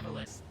Marvelous.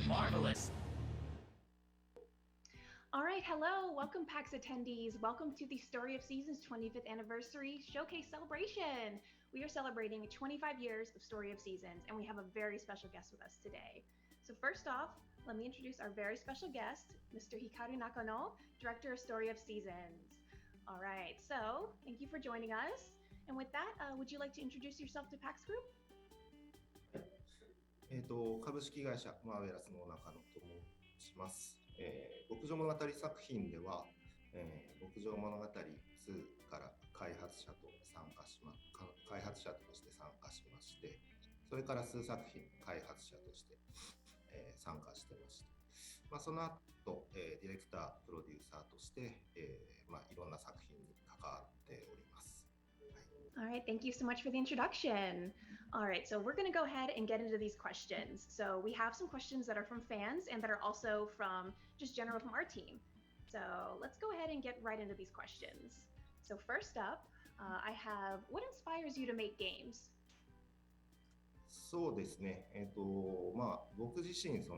Marvelous. All right, hello, welcome PAX attendees. Welcome to the Story of Seasons 25th Anniversary Showcase Celebration. We are celebrating 25 years of Story of Seasons, and we have a very special guest with us today. So first off, let me introduce our very special guest, Mr. Hikaru Nakano, Director of Story of Seasons. All right, so thank you for joining us. And with that, would you like to introduce yourself to PAX Group? 株式会社マーベラスの中野と申します。牧場物語作品では、牧場物語2から開発者として参加しまして、それから数作品開発者として、参加してまして、その後、ディレクタープロデューサーとして、いろんな作品に関わっております。All right, thank you so much for the introduction. All right, so we're going to go ahead and get into these questions. So we have some questions that are from fans and that are also from just general from our team. So let's go ahead and get right into these questions. So first up, I have, what inspires you to make games? そうですね、僕自身フ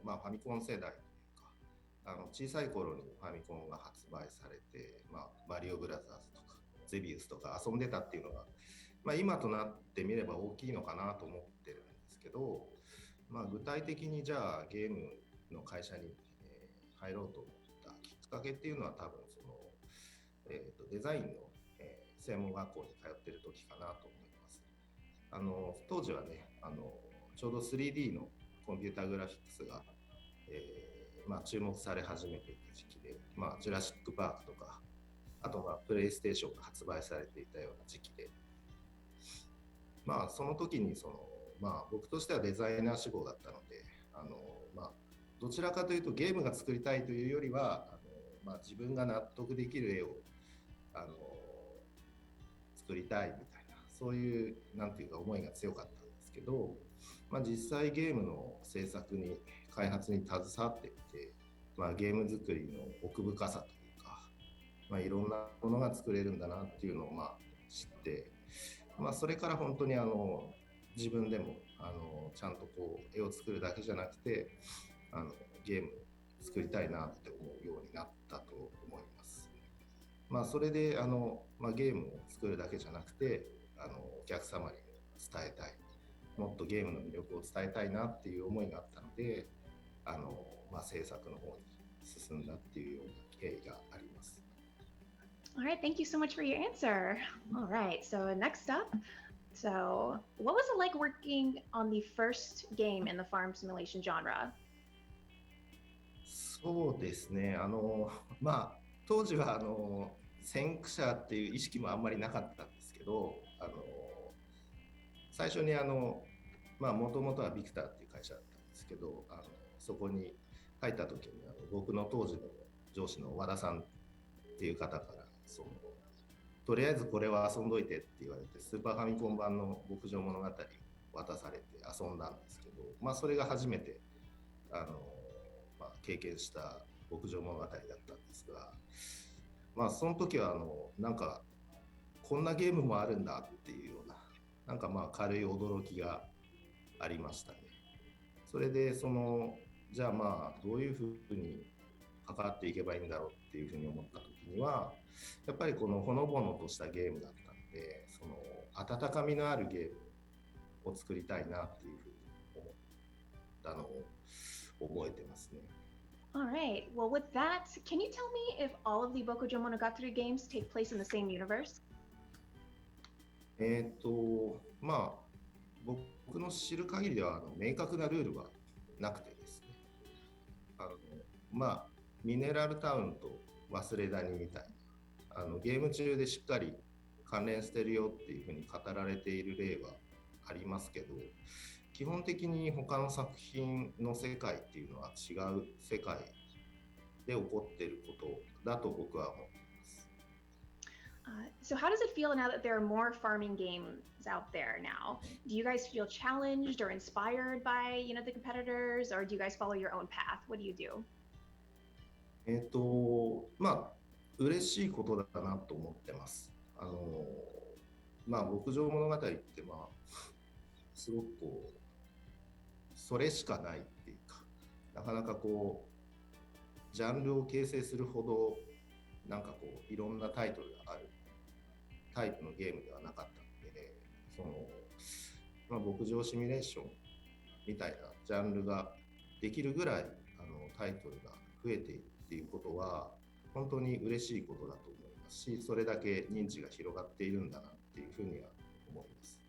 ァミコン世代というか、小さい頃にファミコンが発売されて、マリオブラザーズとかゼビウスとか遊んでたっていうのが、今となってみれば大きいのかなと思ってるんですけど、具体的にじゃあゲームの会社に、入ろうと思ったきっかけっていうのは多分その、デザインの、専門学校に通ってる時かなと思います。当時はね、ちょうど 3D のコンピューターグラフィックスが、注目され始めていた時期で、ジュラシックパークとか、あとプレイステーションが発売されていたような時期で、その時に僕としてはデザイナー志望だったので、どちらかというとゲームが作りたいというよりは自分が納得できる絵を作りたいみたいな、そういうなんていうか思いが強かったんですけど、実際ゲームの制作に開発に携わっていて、ゲーム作りの奥深さというか、いろんなものが作れるんだなっていうのを知って、それから本当に自分でもちゃんとこう絵を作るだけじゃなくてゲーム作りたいなって思うようになったと思います。それでゲームを作るだけじゃなくてお客様に伝えたい、もっとゲームの魅力を伝えたいなっていう思いがあったので制作の方に進んだっていうような経緯があります。All right, thank you so much for your answer. All right, so next up, so what was it like working on the first game in the farm simulation genre? そうですね、当時は先駆者っていう意識もあんまりなかったんですけど、最初にもともとはビクターっていう会社だったんですけど、そこに入った時に僕の当時の上司の和田さんっていう方からとりあえずこれは遊んどいてって言われて、スーパーファミコン版の牧場物語を渡されて遊んだんですけど、まあ、それが初めて経験した牧場物語だったんですが、まあ、その時はなんかこんなゲームもあるんだっていうような、なんかまあ軽い驚きがありましたね。それでじゃあまあどういうふうに関わっていけばいいんだろうっていうふうに思った時には、やっぱりこのほのぼのとしたゲームだったので、温かみのあるゲームを作りたいなっていうふうに思ったのを覚えてますね。All right. Well, with that, can you tell me if all of the Bokujo Monogatari games take place in the same universe? まあ僕の知る限りでは明確なルールはなくてですね、まあミネラルタウンと忘れ谷みたいなゲーム中でしっかり関連してるよっていうふうに語られている例はありますけど、基本的に他の作品の世界っていうのは違う世界で起こっていることだと僕は思っています。So how does it feel now that there are more farming games out there now? Do you guys feel challenged or inspired by, the competitors, or do you guys follow your own path? What do you do? まあ嬉しいことだなと思ってます。牧場物語ってすごくそれしかないっていうか、なかなかジャンルを形成するほどいろんなタイトルがあるタイプのゲームではなかったので、牧場シミュレーションみたいなジャンルができるぐらいタイトルが増えているっていうことは本当に嬉しいことだと思いますし、それだけ認知が広がっているんだなっていうふうには思います。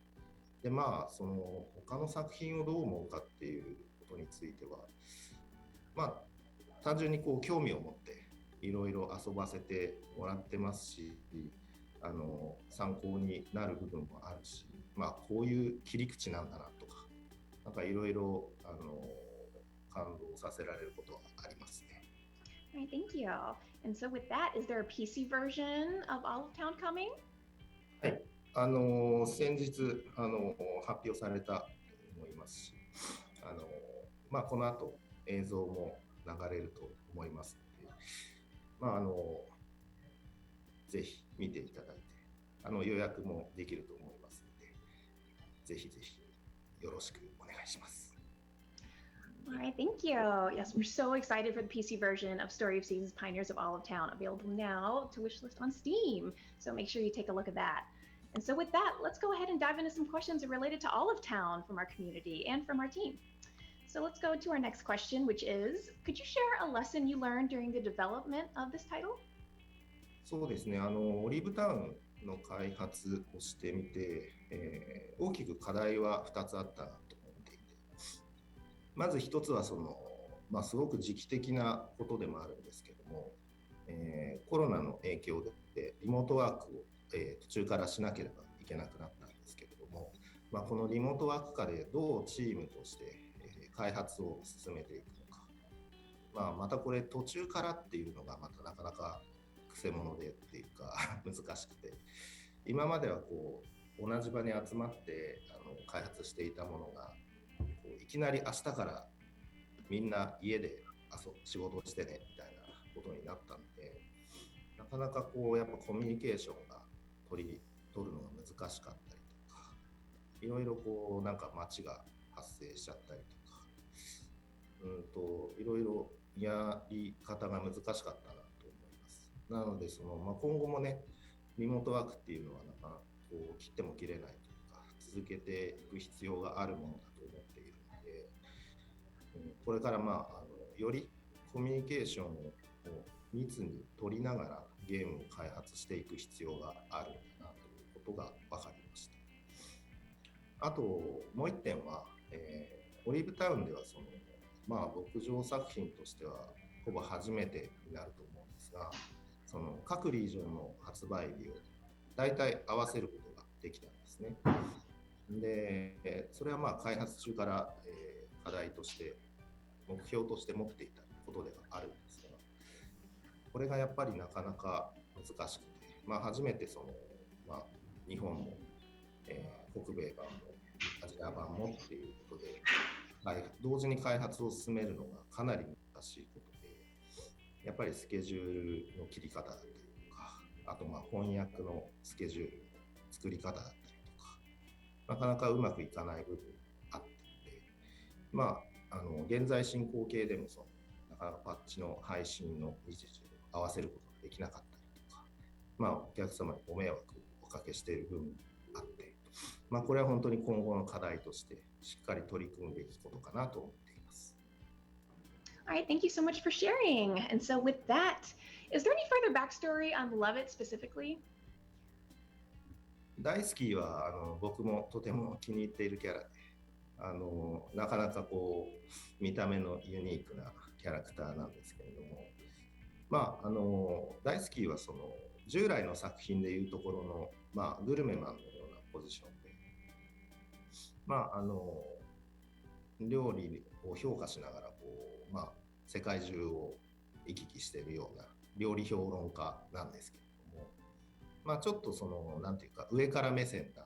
で他の作品をどう思うかっていうことについては、単純に興味を持っていろいろ遊ばせてもらってますし、参考になる部分もあるし、こういう切り口なんだなとか、いろいろ感動させられることはありますね。All right, thank you. And so with that, is there a PC version of Olive Town coming? はい、先日発表されたと思いますし、この後映像も流れると思いますので、ぜひ見ていただいて、予約もできると思いますので、ぜひぜひよろしくお願いします。All right, thank you. Yes, we're so excited for the PC version of Story of Seasons Pioneers of Olive Town, available now to wishlist on Steam. So make sure you take a look at that. And so with that, let's go ahead and dive into some questions related to Olive Town from our community and from our team. So let's go to our next question, which is, could you share a lesson you learned during the development of this title? そうですね、オリーブタウンの開発をしてみて、大きく課題は2つあったなと思っていて、まず1つはすごく時期的なことでもあるんですけども、コロナの影響でリモートワークを、途中からしなければいけなくなったんですけれども、このリモートワーク下でどうチームとして、開発を進めていくのか、またこれ途中からっていうのがまたなかなかくせ者でっていうか難しくて、今までは同じ場に集まって開発していたものがいきなり明日からみんな家で仕事をしてねみたいなことになったので、なかなかやっぱコミュニケーションが取るのが難しかったりとか、いろいろ街が発生しちゃったりとか、いろいろやり方が難しかったなと思います。なので今後もね、リモートワークっていうのは切っても切れないというか、続けていく必要があるものだと思っているので、これからよりコミュニケーションを密に取りながらゲームを開発していく必要があるんだなということが分かりました。あともう一点は、オリーブタウンでは牧場作品としてはほぼ初めてになると思うんですが、各リージョンの発売日を大体合わせることができたんですね。で、それは開発中から、課題として目標として持っていたことではあるんですが、これがやっぱりなかなか難しくて、初めて日本も、北米版もアジア版もっていうことで、同時に開発を進めるのがかなり難しいことで、やっぱりスケジュールの切り方だったりとか、あと翻訳のスケジュールの作り方だったりとか、なかなかうまくいかない部分があって、現在進行形でもなかなかパッチの配信の日時を合わせることができなかったりとか、お客様にご迷惑をおかけしている部分があって、これは本当に今後の課題としてしっかり取り組むべきことかなと思っています。All right, thank you so much for sharing. And so with that, is there any further backstory on Love It specifically? 大好きは僕もとても気に入っているキャラで、なかなか見た目のユニークなキャラクターなんですけれども、大好きは従来の作品でいうところの、グルメマンのようなポジションで、料理を評価しながら世界中を行き来しているような料理評論家なんですけれども、ちょっとなんていうか上から目線な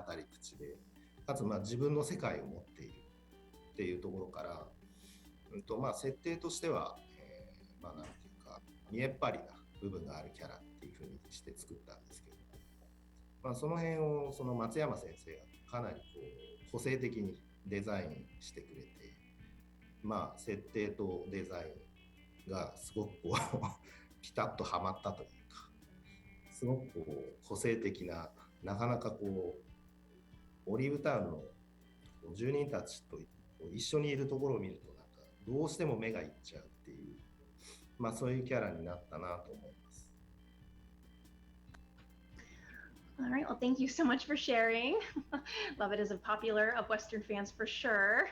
語り口で、かつ自分の世界を持っているっていうところから、設定としては、なんていうか見えっ張りな部分があるキャラっていうふうにして作ったんですけども、その辺を松山先生がかなり個性的にデザインしてくれて、設定とデザインがすごくピタッとはまったというか、すごく個性的な、なかなかオリーブタウンの住人たちと一緒にいるところを見るとどうしても目がいっちゃうっていう、そういうキャラになったなと思います。All right, well, thank you so much for sharing. Love It is a popular of Western fans for sure.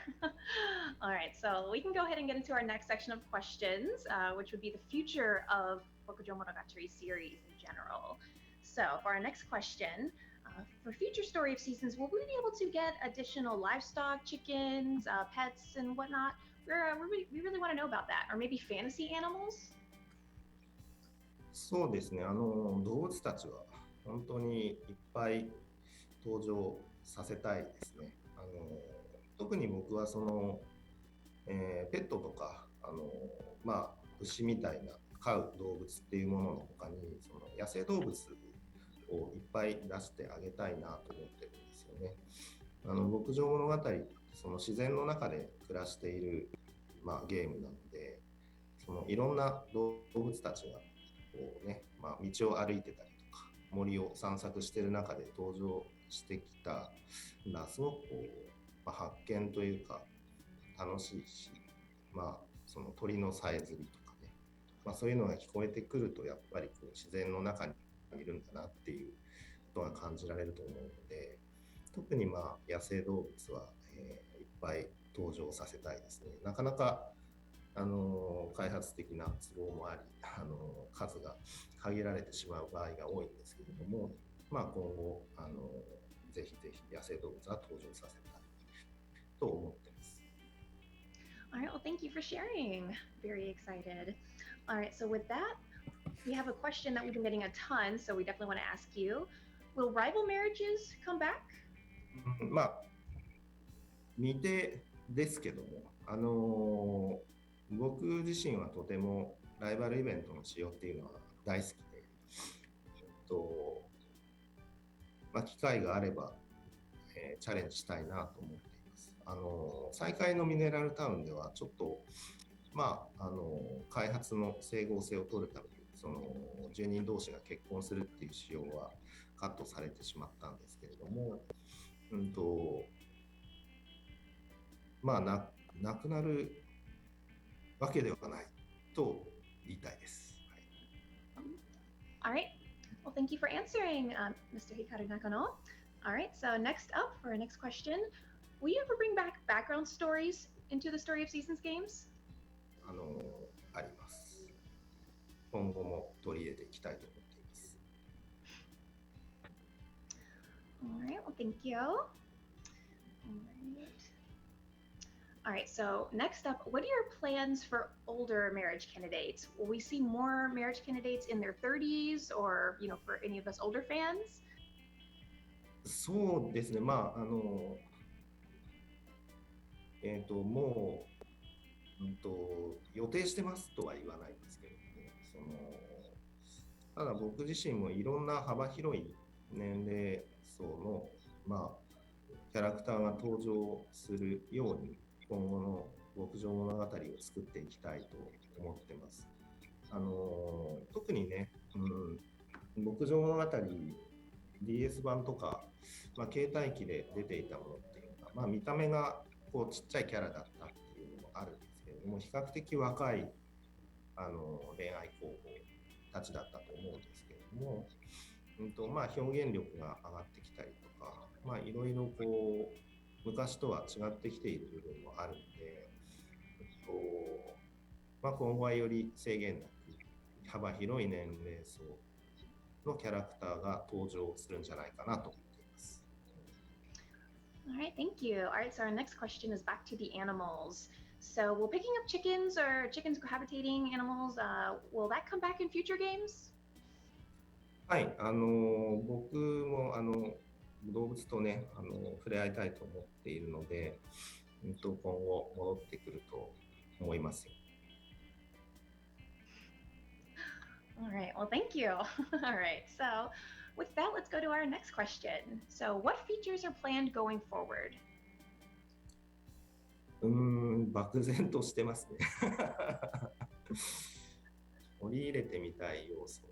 All right, so we can go ahead and get into our next section of questions, which would be the future of Bokujo Monogatari series in general. So for our next question, for future Story of Seasons, will we be able to get additional livestock, chickens, pets, and whatnot? We really want to know about that, or maybe fantasy animals? そうですね、動物たちは本当にいっぱい登場させたいですね。特に僕はペットとか牛みたいな飼う動物っていうものの他に野生動物をいっぱい出してあげたいなと思ってるんですよね。牧場物語って自然の中で暮らしている、ゲームなので、いろんな動物たちが道を歩いてたりとか森を散策している中で登場してきたすごく発見というか楽しいし、鳥のさえずりとかね、そういうのが聞こえてくるとやっぱり自然の中にいるんだなっていうことが感じられると思うので、特に野生動物は、いっぱい登場させたいですね。なかなか開発的な都合もあり、数が限られてしまう場合が多いんですけれども、今後ぜひぜひ野生動物は登場させたいと思っています。All right, well, thank you for sharing. Very excited. All right, so with that, we have a question that we've been getting a ton, so we definitely want to ask you, will rival marriages come back? 未定ですけども、僕自身はとてもライバルイベントの使用っていうのは大好きで、機会があれば、チャレンジしたいなと思っています。再開のミネラルタウンではちょっと、開発の整合性を取るために住人同士が結婚するっていう仕様はカットされてしまったんですけれども、なくなるわけではないと言いたいです。All right. Well, thank you for answering, Mr. Hikaru Nakano. All right. So next up, for our next question, will you ever bring back background stories into the Story of Seasons games? あります。今後も取り入れていきたいと思っています。All right. Well, thank you. All All right, so next up, what are your plans for older marriage candidates? Will we see more marriage candidates in their 30s or, for any of us older fans? そうですね、もう、予定してますとは言わないんですけどね、ただ僕自身もいろんな幅広い年齢層の、キャラクターが登場するように、今後の牧場物語を作っていきたいと思ってます。特にね、牧場物語 DS 版とか、携帯機で出ていたものっていうのは、見た目がこうちっちゃいキャラだったっていうのもあるんですけれども、比較的若い恋愛候補たちだったと思うんですけれども、表現力が上がってきたりとか、いろいろこう昔とは違ってきている部分もあるので、今後はより制限なく幅広い年齢層のキャラクターが登場するんじゃないかなと思っています。All right, thank you. All right, so our next question is back to the animals. So, will picking up chickens or chickens cohabitating animals, will that come back in future games? はい、僕も動物とね触れ合いたいと思っているので、今後戻ってくると思いますよ。All right, well, thank you. All right, so with that, let's go to our next question. So, what features are planned going forward? 漠然としてますね。取り入れてみたい要素。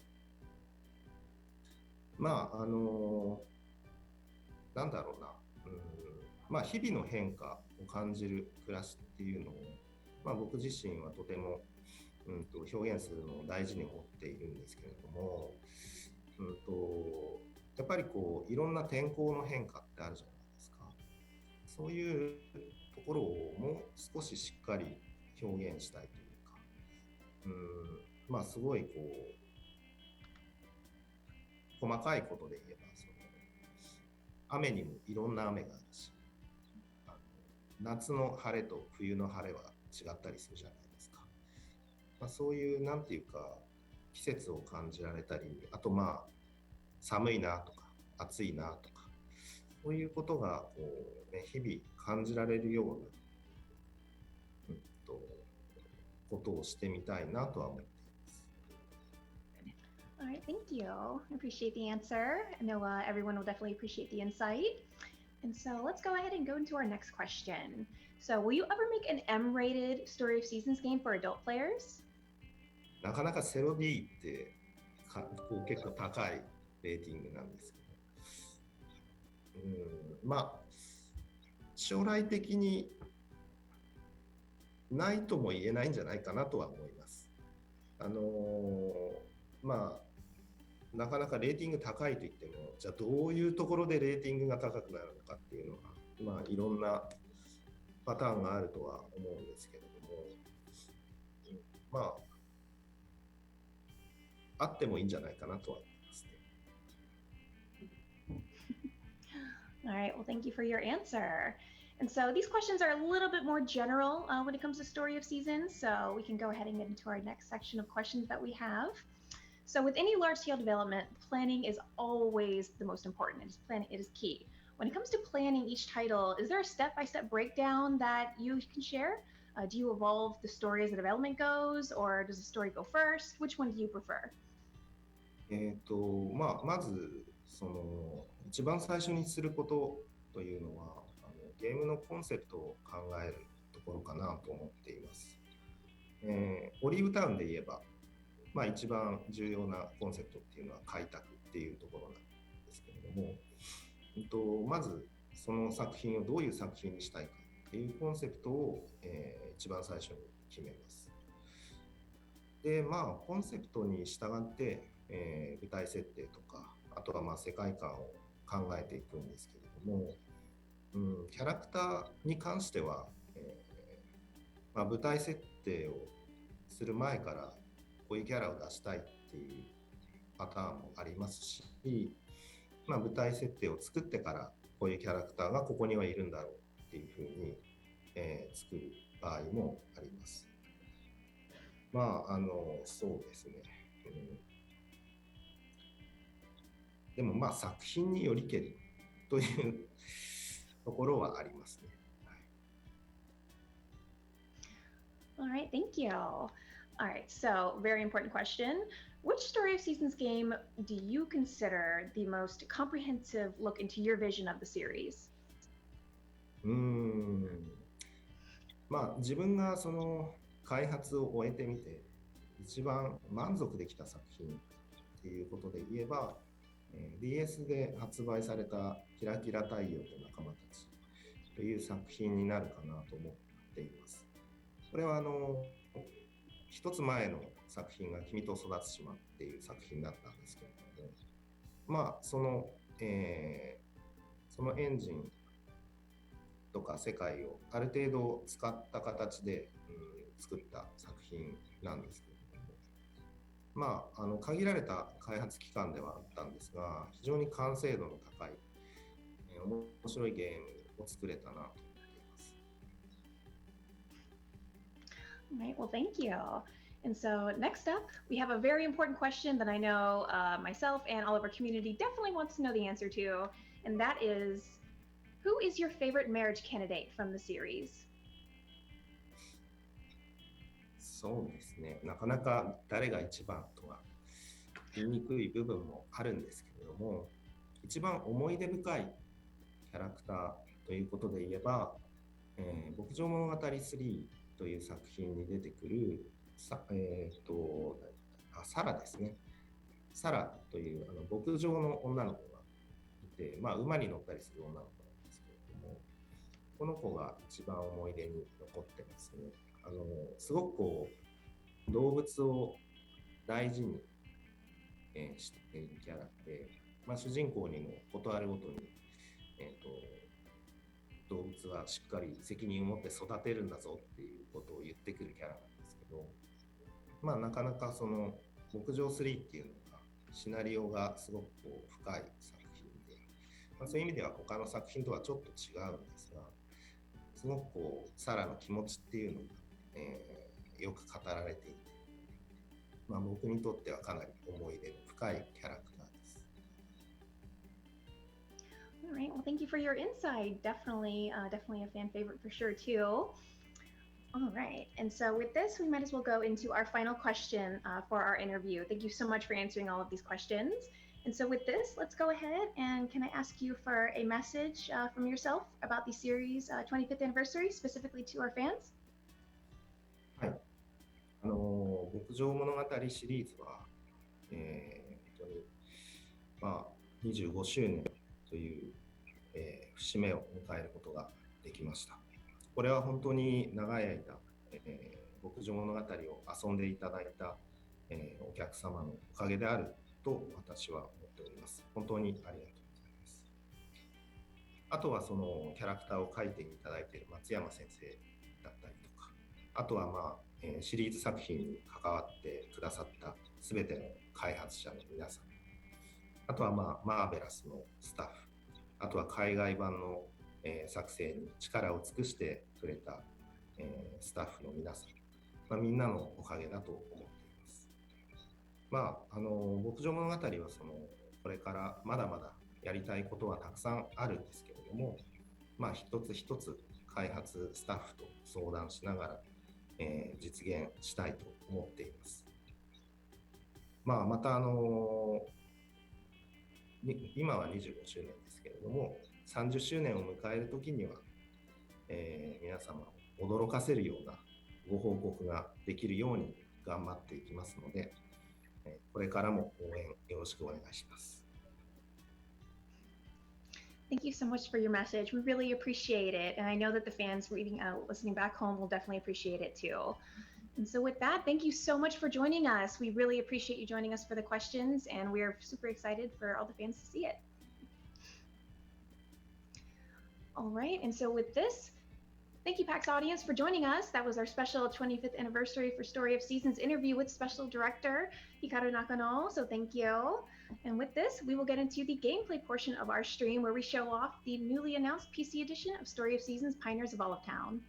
なんだろうな、日々の変化を感じる暮らしっていうのを、僕自身はとても、表現するのを大事に思っているんですけれども、やっぱりこういろんな天候の変化ってあるじゃないですか。そういうところをもう少ししっかり表現したいというか、すごいこう細かいことで言えば雨にもいろんな雨があるし、夏の晴れと冬の晴れは違ったりするじゃないですか。そういうなんていうか季節を感じられたり、あと寒いなとか暑いなとか、そういうことがこう、日々感じられるような、ことをしてみたいなとは思っています。All right, thank you. I appreciate the answer. I know everyone will definitely appreciate the insight. And so let's go ahead and go into our next question. So, will you ever make an M-rated Story of Seasons game for adult players? なかなかセロ D ってこう結構高いレーティングなんですけど、将来的にないとも言えないんじゃないかなとは思います。なかなかレーティング高いといっても、じゃあどういうところでレーティングが高くなるのかっていうのは、いろんなパターンがあるとは思うんですけれども、あってもいいんじゃないかなとは思いますね。All right, well, thank you for your answer. And so these questions are a little bit more general when it comes to Story of Seasons, so we can go ahead and get into our next section of questions that we have. So with any large-scale development, planning is always the most important. It is key. When it comes to planning each title, is there a step-by-step breakdown that you can share? Do you evolve the story as the development goes, or does the story go first? Which one do you prefer? まず一番最初にすることというのはゲームのコンセプトを考えるところかなと思っています。オリーブタウンで言えば、一番重要なコンセプトっていうのは開拓っていうところなんですけれども、まずその作品をどういう作品にしたいかっていうコンセプトを、一番最初に決めます。で、コンセプトに従って、舞台設定とか、あとは世界観を考えていくんですけれども、キャラクターに関しては、舞台設定をする前からこういうキャラを出したいっていうパターンもありますし、舞台設定を作ってからこういうキャラクターがここにはいるんだろうっていうふうに、作る場合もあります。まあそうですね、でもまあ作品によりけりというところはありますね。All right, thank you. All right, so very important question. Which Story of Seasons game do you consider the most comprehensive look into your vision of the series? まあ自分がその開発を終えてみて一番満足できた作品っていうことで言えば、DS で発売されたキラキラ太陽と仲間たちという作品になるかなと思っています。これは一つ前の作品が君と育つ島っていう作品だったんですけれども、まあそのエンジンとか世界をある程度使った形で、作った作品なんですけれども、まあ限られた開発期間ではあったんですが、非常に完成度の高い、面白いゲームを作れたなと思っています。All right, well, thank you. And so next up, we have a very important question that I know myself and all of our community definitely wants to know the answer to, and that is, who is your favorite marriage candidate from the series? そうですね、なかなか誰が一番とは言いにくい部分もあるんですけれども、一番思い出深いキャラクターということで言えば、牧場物語3という作品に出てくるサラですね。サラという牧場の女の子がいて、まあ、馬に乗ったりする女の子なんですけれども、この子が一番思い出に残ってますね。すごくこう動物を大事に、しているキャラで、まあ、主人公にもことあるごとに、動物はしっかり責任を持って育てるんだぞっていうことを言ってくるキャラなんですけど、まあなかなかその牧場3っていうのがシナリオがすごくこう深い作品で、まあ、そういう意味では他の作品とはちょっと違うんですが、すごくこうサラの気持ちっていうのが、よく語られていて、まあ、僕にとってはかなり思い出の深いキャラクターです。All right, well, thank you for your insight. Definitely, definitely a fan favorite for sure too. All right, and so with this, we might as well go into our final question for our interview. Thank you so much for answering all of these questions. And so with this, let's go ahead and can I ask you for a message from yourself about the series 25th anniversary, specifically to our fans? はい。牧場物語シリーズは、本当に、まあ、25周年という、節目を迎えることができました。これは本当に長い間、牧場物語を遊んでいただいた、お客様のおかげであると私は思っております。本当にありがとうございます。あとはそのキャラクターを描いていただいている松山先生だったりとか、あとはまあ、シリーズ作品に関わってくださったすべての開発者の皆さん、あとはまあマーベラスのスタッフ、あとは海外版の、作成に力を尽くしてくれた、スタッフの皆さん、まあ、みんなのおかげだと思っています。まあ牧場物語はそのこれからまだまだやりたいことはたくさんあるんですけれども、まあ一つ一つ開発スタッフと相談しながら、実現したいと思っています。まあ、また今は25周年ですけれども、30周年を迎えるときには、皆様を驚かせるようなご報告ができるように頑張っていきますので、これからも応援よろしくお願いします。Thank you so much for your message. We really appreciate it. And I know that the fans listening back home will definitely appreciate it too. And so with that, thank you so much for joining us. We really appreciate you joining us for the questions, and we are super excited for all the fans to see it. All right, and so with this, thank you, PAX audience, for joining us. That was our special 25th anniversary for Story of Seasons interview with Special Director Hikaru Nakano, so thank you. And with this, we will get into the gameplay portion of our stream where we show off the newly announced PC edition of Story of Seasons Pioneers of Olive Town.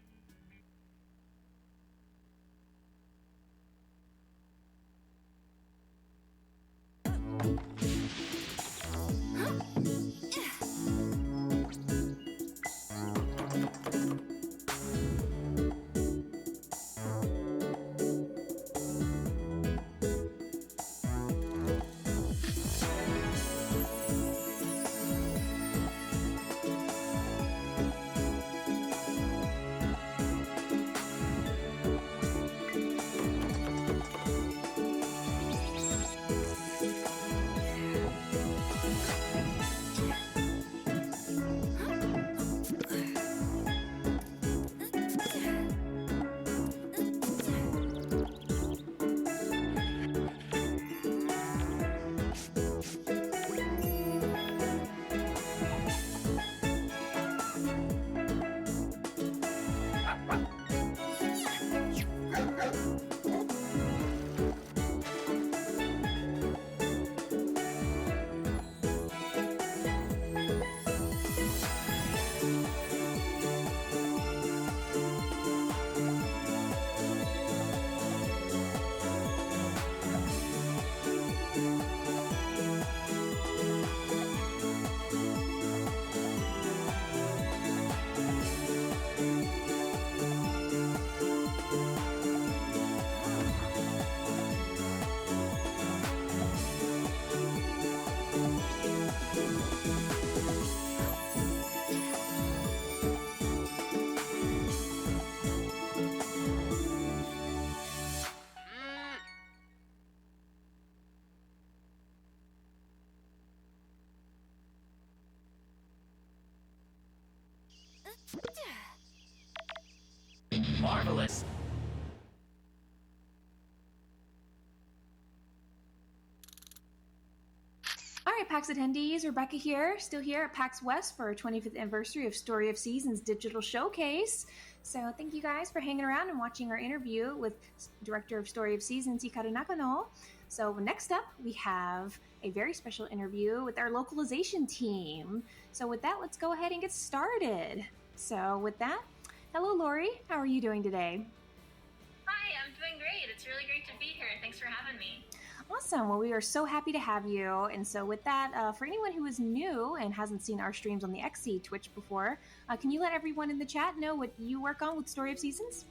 Marvelous! All right, PAX attendees, Rebecca here, still here at PAX West for our 25th anniversary of Story of Seasons digital showcase. So thank you guys for hanging around and watching our interview with Director of Story of Seasons, Hikaru Nakano. So next up, we have a very special interview with our localization team. So with that, let's go ahead and get started. So with that, hello, Lori. How are you doing today? Hi, I'm doing great. It's really great to be here. Thanks for having me. Awesome. Well, we are so happy to have you. And so with that, for anyone who is new and hasn't seen our streams on the XC Twitch before, can you let everyone in the chat know what you work on with Story of Seasons?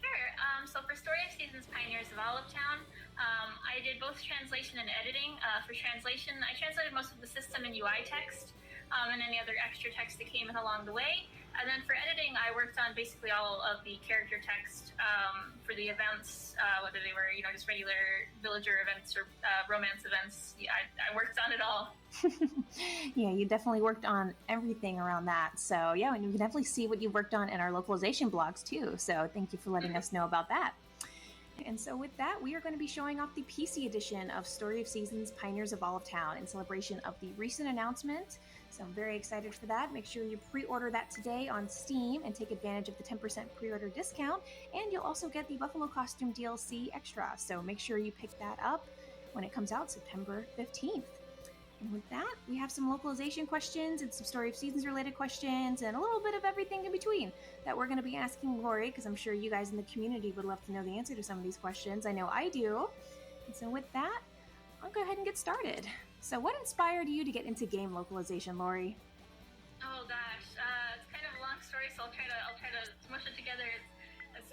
Sure. So for Story of Seasons Pioneers of Olive Town, I did both translation and editing. For translation, I translated most of the system and UI text and any other extra text that came in along the way. And then for editing, I worked on basically all of the character text for the events, whether they were, just regular villager events or romance events. Yeah, I worked on it all. Yeah, you definitely worked on everything around that. So yeah, and you can definitely see what you worked on in our localization blogs too. So thank you for letting us know about that. And so with that, we are going to be showing off the PC edition of Story of Seasons Pioneers of Olive Town in celebration of the recent announcement. So I'm very excited for that. Make sure you pre-order that today on Steam and take advantage of the 10% pre-order discount. And you'll also get the Buffalo Costume DLC extra. So make sure you pick that up when it comes out September 15th. And with that, we have some localization questions and some Story of Seasons related questions and a little bit of everything in between that we're going to be asking Lori, because I'm sure you guys in the community would love to know the answer to some of these questions. I know I do. And so with that, I'll go ahead and get started. So what inspired you to get into game localization, Lori? Oh gosh, it's kind of a long story, so I'll try to smush it together as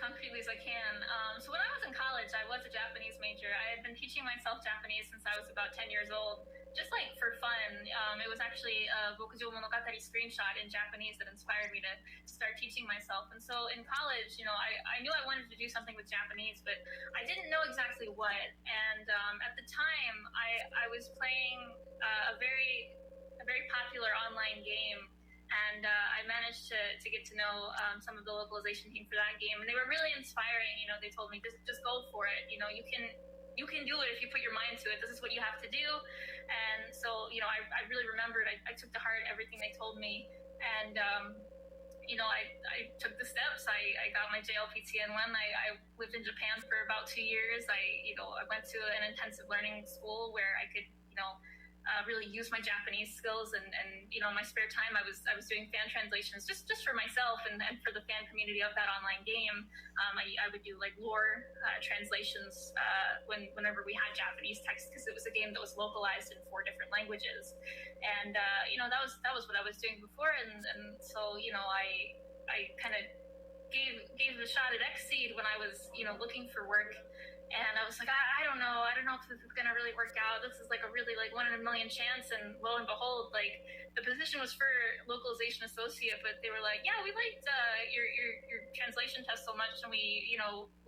concretely as I can. So when I was in college, I was a Japanese major. I had been teaching myself Japanese since I was about 10 years old, just like for fun. It was actually a Bokujo Monogatari screenshot in Japanese that inspired me to start teaching myself. And so in college, I knew I wanted to do something with Japanese, but I didn't know exactly what. And at the time, I was playing a very popular online game. And I managed to get to know some of the localization team for that game, and they were really inspiring. They told me just go for it. You can do it if you put your mind to it. This is what you have to do. And so I really remembered. I took to heart everything they told me, and I took the steps. I got my JLPTN1. I lived in Japan for about 2 years. I went to an intensive learning school where I could really use my Japanese skills, and you know, in my spare time I was doing fan translations just for myself and for the fan community of that online game. I would do like lore translations whenever we had Japanese text, because it was a game that was localized in 4 different languages, and you know, that was what I was doing before, and so you know, I kind of gave it a shot at Xseed when I was, you know, looking for work. And I was like, I don't know if this is gonna really work out. This is like a really like 1 in a million chance. And lo and behold, like the position was for localization associate, but they were like, yeah, we liked your translation test so much, and we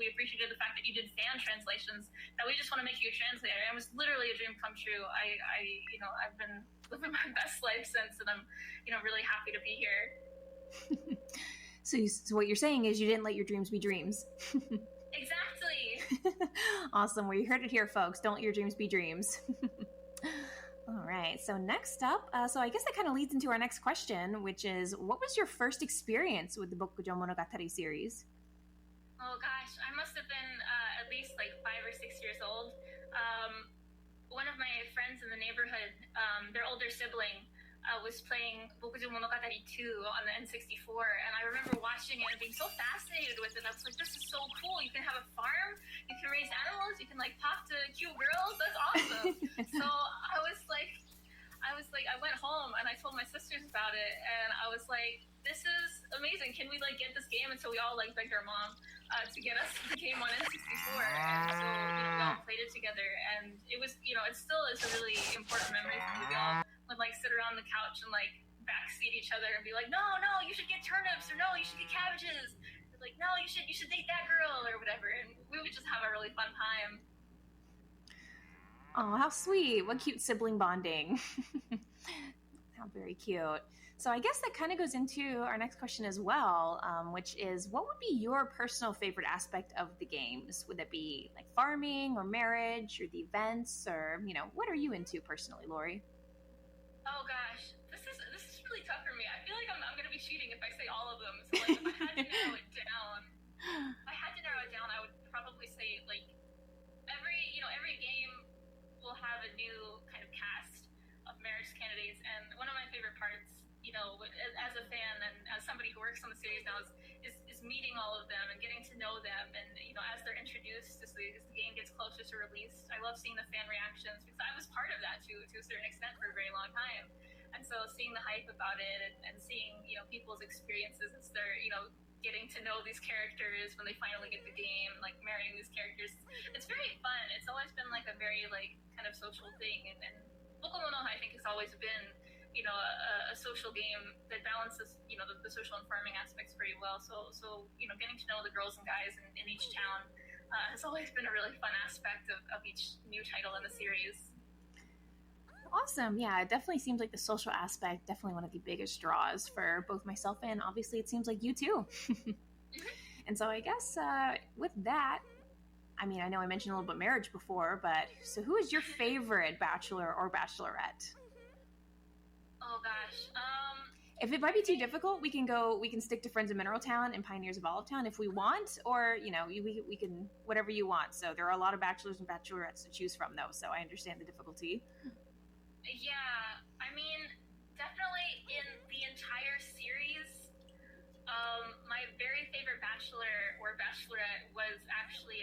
appreciated the fact that you did fan translations, that we just want to make you a translator. And it was literally a dream come true. I've been living my best life since, and I'm, you know, really happy to be here. So what you're saying is you didn't let your dreams be dreams. Exactly. Awesome. Well, you heard it here, folks. Don't let your dreams be dreams. All right. So next up, so I guess that kind of leads into our next question, which is, what was your first experience with the Bokujo Monogatari series? Oh gosh, I must have been at least like 5 or 6 years old. One of my friends in the neighborhood, their older sibling, was playing Bokujo Monogatari 2 on the N64, and I remember watching it and being so fascinated with it. I was like, this is so cool. You can have a farm, you can raise animals, you can like talk to cute girls. That's awesome. So I went home and I told my sisters about it, and I was like, this is amazing. Can we like get this game? And so we all like begged our mom to get us the game on N64, and so, you know, we all played it together, and it was, you know, it still is a really important memory for me. We all would like sit around the couch and like backseat each other and be like, no, you should get turnips, or no, you should get cabbages. Or, like, no, you should date that girl, or whatever, and we would just have a really fun time. Oh, how sweet. What cute sibling bonding. How very cute. So I guess that kind of goes into our next question as well, which is, what would be your personal favorite aspect of the games? Would it be like farming or marriage or the events, or, you know, what are you into personally, Lori? Oh gosh, this is really tough for me. I feel like I'm going to be cheating if I say all of them. So like, if I had to narrow it down, I would probably say like every game will have a new kind of cast of marriage candidates, and one of my favorite parts, you know, as a fan and as somebody who works on the series now, is meeting all of them and getting to know them, and you know, as they're introduced, as the game gets closer to release, I love seeing the fan reactions, because I was part of that to a certain extent for a very long time, and so seeing the hype about it, and seeing, you know, people's experiences as they're, you know, getting to know these characters when they finally get the game, like marrying these characters, it's very fun. It's always been like a very like kind of social thing, and Bokumono, I think, has always been, you know, a social game that balances, you know, the social and farming aspects pretty well. So you know, getting to know the girls and guys in each town has always been a really fun aspect of each new title in the series. Awesome. Yeah, it definitely seems like the social aspect, definitely one of the biggest draws for both myself and obviously it seems like you too. And so I guess with that, I mean, I know I mentioned a little bit marriage before, but so who is your favorite bachelor or bachelorette? Oh gosh. If it might be too difficult, we can stick to Friends of Mineral Town and Pioneers of Olive Town if we want, or, you know, we can, whatever you want. So there are a lot of bachelors and bachelorettes to choose from though, so I understand the difficulty. Yeah, I mean, definitely in the entire series, my very favorite bachelor or bachelorette was actually,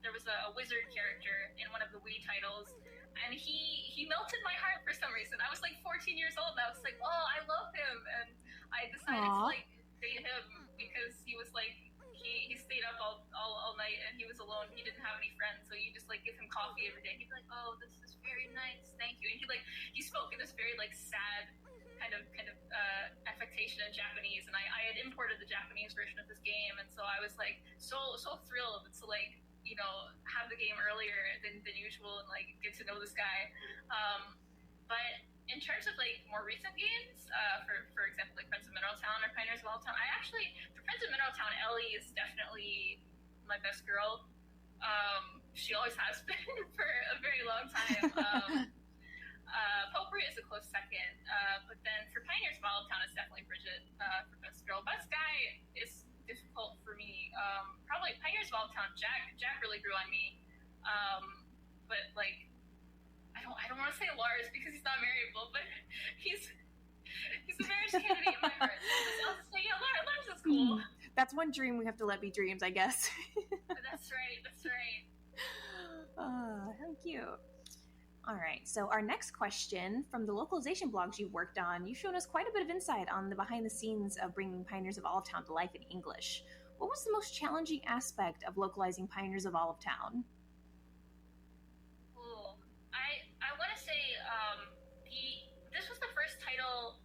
there was a wizard character in one of the Wii titles, and he melted my heart for some reason. I was like 14 years old, and I was like, oh, I love him, and I decided to like date him because he was like, he stayed up all night, and he was alone. He didn't have any friends, so you just like give him coffee every day. He'd be like, oh, this is very nice, thank you. And he spoke in this very like sad kind of affectation in Japanese, and I had imported the Japanese version of this game, and so I was like so thrilled to like, you know, have the game earlier than usual and like get to know this guy. But in terms of like more recent games, for example, like Friends of Mineral Town or Pioneers of Olive Town, for Friends of Mineral Town, Ellie is definitely my best girl. She always has been for a very long time. Potpourri is a close second, but then for Pioneers of Olive Town, it's definitely Bridget for best girl. Best guy is difficult for me. Probably Pioneers of Olive Town. Jack really grew on me, but like I don't want want to say Lars because he's not marriageable, but he's a marriage candidate in my heart. So I'll just say, yeah, Lars is cool. That's one dream we have to let be dreams, I guess. That's right. How cute. All right, so our next question from the localization blogs you've worked on, you've shown us quite a bit of insight on the behind the scenes of bringing Pioneers of Olive Town to life in English. What was the most challenging aspect of localizing Pioneers of Olive Town? Ooh, I want to say this was the first title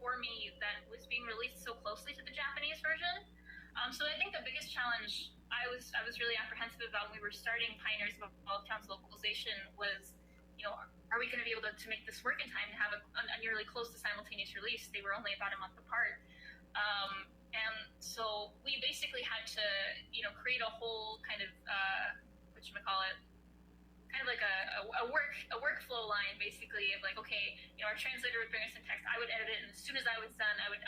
for me that was being released so closely to the Japanese version. So I think the biggest challenge I was really apprehensive about when we were starting Pioneers of Olive Town's localization was, are we going to be able to make this work in time to have a nearly close to simultaneous release? They were only about a month apart. And so we basically had to, create a whole kind of, kind of like a workflow line, basically, of like, okay, our translator would bring us in text, I would edit it, and as soon as I was done, I would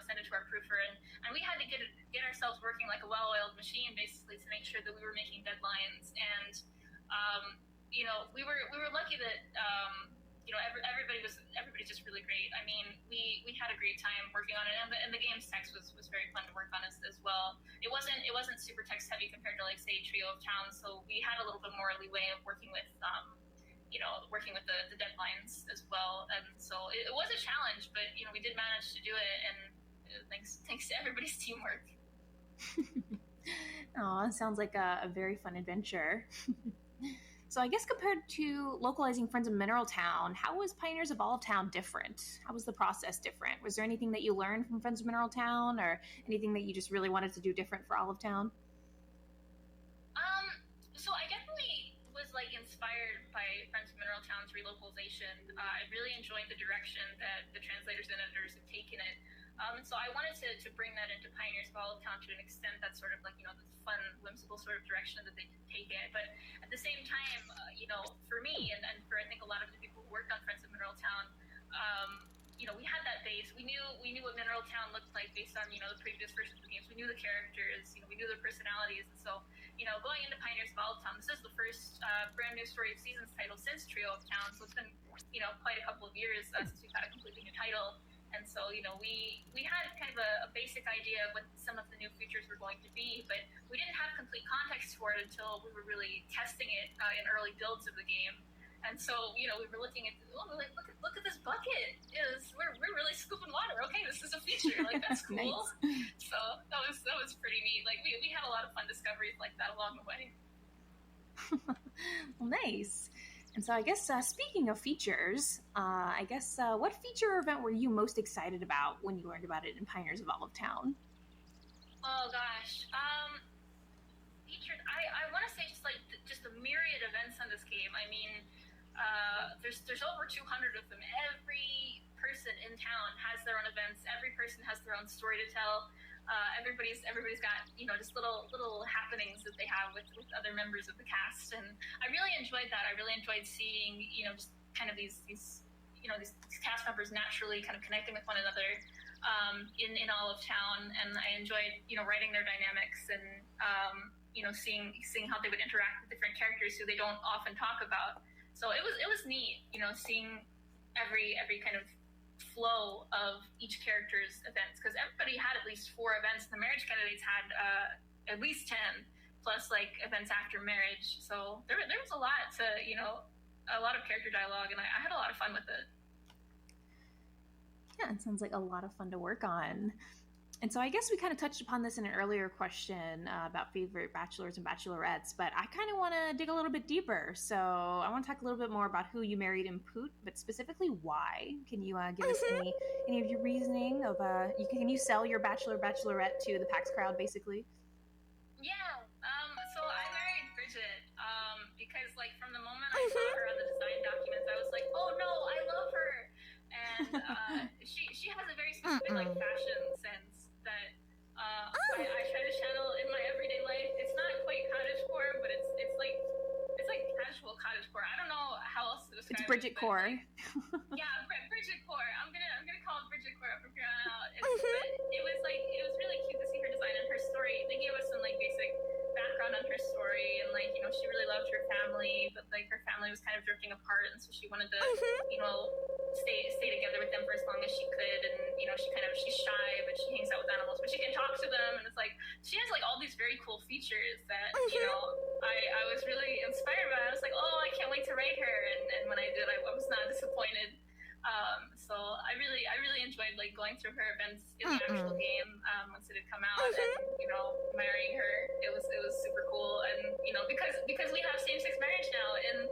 send it to our proofer, and we had to get ourselves working like a well-oiled machine, basically, to make sure that we were making deadlines. And we were lucky that everybody's just really great. I mean, we had a great time working on it, and the game's text was very fun to work on as well. It wasn't super text heavy compared to, like, say, Trio of Towns, so we had a little bit more leeway of working with the deadlines as well. And so it was a challenge, but we did manage to do it, and thanks to everybody's teamwork. Oh, it sounds like a very fun adventure. So I guess compared to localizing Friends of Mineral Town, how was Pioneers of Olive Town different? How was the process different? Was there anything that you learned from Friends of Mineral Town, or anything that you just really wanted to do different for Olive Town? So I definitely was inspired by Friends of Mineral Town's relocalization. I really enjoyed the direction that the translators and editors have taken it. And so I wanted to bring that into Pioneers of Olive Town to an extent that's sort of the fun, whimsical sort of direction that they can take it. But at the same time, for me and for I think a lot of the people who worked on Friends of Mineral Town, we had that base. We knew what Mineral Town looked like based on the previous versions of the games. We knew the characters. We knew their personalities. And so going into Pioneers of Olive Town, this is the first brand new Story of Seasons title since Trio of Town. So it's been quite a couple of years since we've had a completely new title. And so, we had kind of a basic idea of what some of the new features were going to be, but we didn't have complete context for it until we were really testing it in early builds of the game. And so, we were looking at, look at this bucket. We're really scooping water. Okay, this is a feature. That's cool. Nice. So that was pretty neat. We had a lot of fun discoveries like that along the way. Well, nice. And so I guess speaking of features, what feature or event were you most excited about when you learned about it in Pioneers of Olive Town? Oh gosh, features. I want to say just the myriad events on this game. I mean, there's over 200 of them. Every person in town has their own events. Every person has their own story to tell. Everybody's got just little happenings that they have with other members of the cast, and I really enjoyed that. I really enjoyed seeing just kind of these cast members naturally kind of connecting with one another in Olive Town, and I enjoyed writing their dynamics and seeing how they would interact with different characters who they don't often talk about. So it was neat seeing every kind of flow of each character's events, because everybody had at least 4 events. The marriage candidates had at least 10 plus events after marriage, so there was a lot to a lot of character dialogue, and I had a lot of fun with it. Yeah, it sounds like a lot of fun to work on. And so I guess we kind of touched upon this in an earlier question about favorite bachelors and bachelorettes, but I kind of want to dig a little bit deeper. So I want to talk a little bit more about who you married in Poot, but specifically why. Can you give us any of your reasoning of can you sell your bachelorette to the PAX crowd, basically? Yeah. So I married Bridget because from the moment I saw her on the design documents, I was like, oh no, I love her, and she has a very specific fashion sense that I try to channel in my everyday life. It's not quite cottagecore, but it's casual cottagecore. I don't know how else to describe it. It's Bridgetcore. Yeah, Bridgetcore. I'm gonna call it Bridgetcore from here on out. But it was really cute to see her design and her story. They gave us some basic background on her story, and like, she really loved her family, but like her family was kind of drifting apart, and so she wanted to, stay together with them for as long as she could. And she's shy, but she hangs out with animals, but she can talk to them, and it's like she has like all these very cool features that I was really inspired by. I was like, oh, I can't wait to write her, and when I did, I was not disappointed. So I really enjoyed like going through her events in the actual game once it had come out, and marrying her. It was super cool, and because we have same-sex marriage now in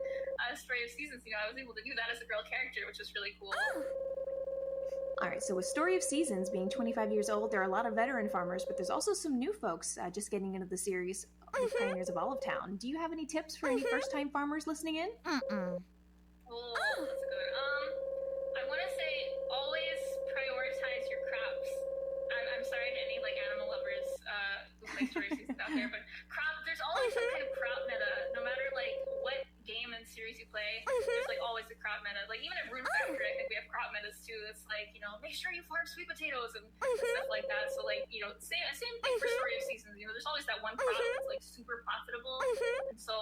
Story of Seasons, I was able to do that as a girl character, which was really cool. All right, so with Story of Seasons being 25 years old, there are a lot of veteran farmers, but there's also some new folks just getting into the series, the Pioneers of Olive Town. Do you have any tips for any first-time farmers listening in? Oh, that's a good one. I want to say always prioritize your crops. I'm sorry to any like animal lovers who play Story of Seasons out there, but there's always some kind of crop meta. No matter like what game and series you play, there's like always a crop meta. Like even at Rune Factory, I think we have crop metas too. It's like make sure you farm sweet potatoes and stuff like that. So like same thing for Story of Seasons. There's always that one crop that's like super profitable. And so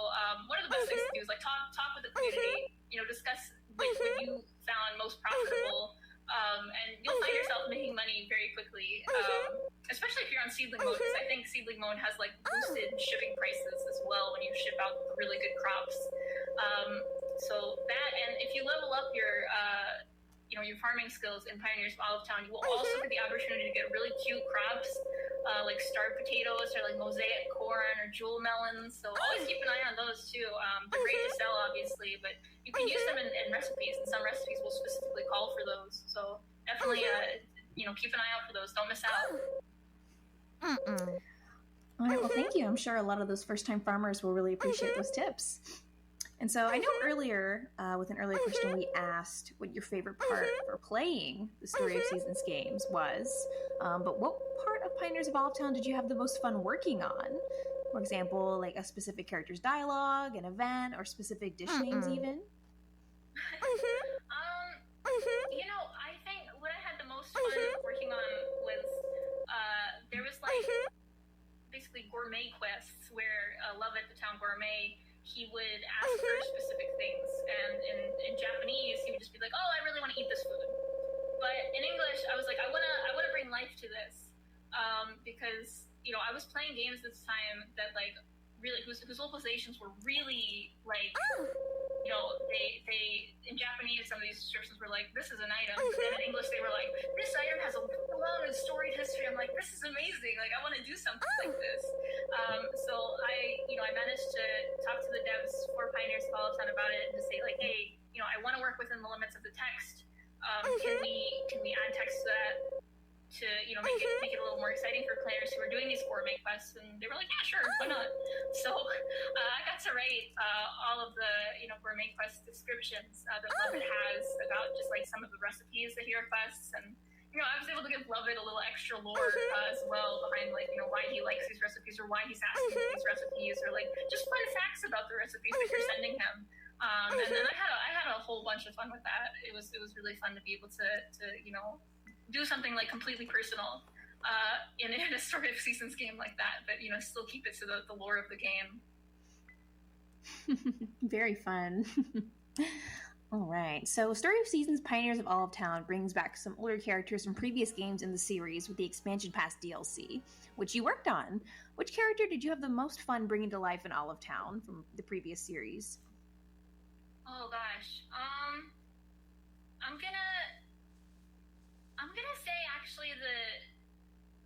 one of the best things to do is like talk with the community. Discuss which one you found most profitable. And you'll find yourself making money very quickly, especially if you're on seedling mode, because I think seedling mode has like boosted shipping prices as well when you ship out really good crops. So that, and if you level up your your farming skills in Pioneers of Olive Town, you will also get the opportunity to get really cute crops like star potatoes or like mosaic corn or jewel melons. So always keep an eye on those too. They're great to sell, obviously, but you can use them in recipes, and some recipes will specifically call for those. So definitely, keep an eye out for those. Don't miss out. All right, well, thank you. I'm sure a lot of those first-time farmers will really appreciate those tips. And so I know earlier, with an earlier question, we asked what your favorite part for playing the Story of Seasons games was, but what part of Pioneers of Olive Town did you have the most fun working on? For example, like a specific character's dialogue, an event, or specific dish names even? I think what I had the most fun working on was there was like basically gourmet quests where Lovett, the town gourmet, he would ask for specific things, and in Japanese he would just be like, oh, I really want to eat this food. But in English I was like, I want to bring life to this, because I was playing games this time that like really whose localizations were really like they in Japanese some of these descriptions were like, this is an item, and then in English they were like, this item has a long and storied history. I'm like, this is amazing, like I want to do something like this. So I managed to talk to the devs for Pioneers of Olive Town about it and to say like, hey, I want to work within the limits of the text. Can we add text to that to make it a little more exciting for players who are doing these gourmet quests? And they were like, yeah, sure, why not? So I got to write all of the gourmet quest descriptions that Lovett has about just like some of the recipes that he requests, and I was able to give Lovett a little extra lore as well behind like why he likes these recipes, or why he's asking for these recipes, or like just fun facts about the recipes that you're sending him. And then I had a whole bunch of fun with that. It was really fun to be able to do something like completely personal in a Story of Seasons game like that, but still keep it to the lore of the game. Very fun. All right, so Story of Seasons Pioneers of Olive Town brings back some older characters from previous games in the series with the Expansion Pass DLC, which you worked on. Which character did you have the most fun bringing to life in Olive Town from the previous series? Oh gosh, I'm gonna say actually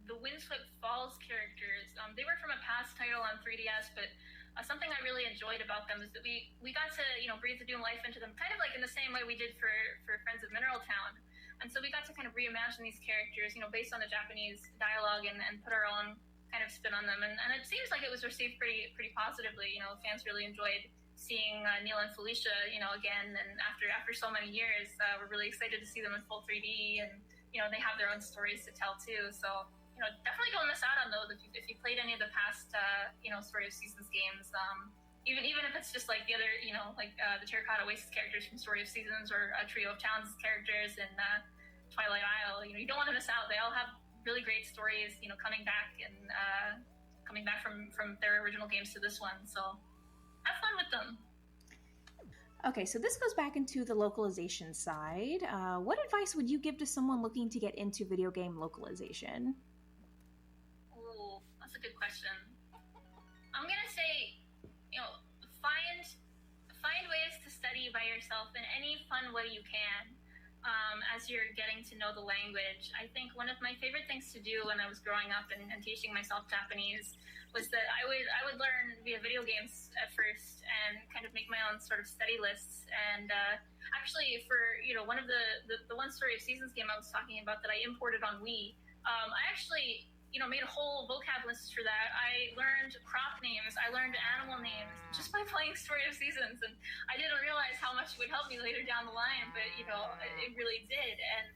the Windswept Falls characters. They were from a past title on 3DS, but something I really enjoyed about them is that we got to breathe the new life into them, kind of like in the same way we did for Friends of Mineral Town. And so we got to kind of reimagine these characters, based on the Japanese dialogue, and put our own kind of spin on them. And it seems like it was received pretty positively. Fans really enjoyed seeing Neil and Felicia, again. And after so many years, we're really excited to see them in full 3D, and they have their own stories to tell too. So definitely don't miss out on those if you played any of the past Story of Seasons games. Even if it's just like the other the Terracotta Oasis characters from Story of Seasons, or a trio of Towns characters in Twilight Isle. You don't want to miss out. They all have really great stories coming back and coming back from their original games to this one. So have fun with them. Okay, so this goes back into the localization side. What advice would you give to someone looking to get into video game localization? Oh, that's a good question. I'm gonna say, find ways to study by yourself in any fun way you can. As you're getting to know the language, I think one of my favorite things to do when I was growing up and teaching myself Japanese was that I would learn via video games at first and kind of make my own sort of study lists. And actually, for one of the one Story of Seasons game I was talking about that I imported on Wii, I actually made a whole vocab list for that. I learned crop names, I learned animal names just by playing Story of Seasons, and I didn't realize how much it would help me later down the line, but it really did. And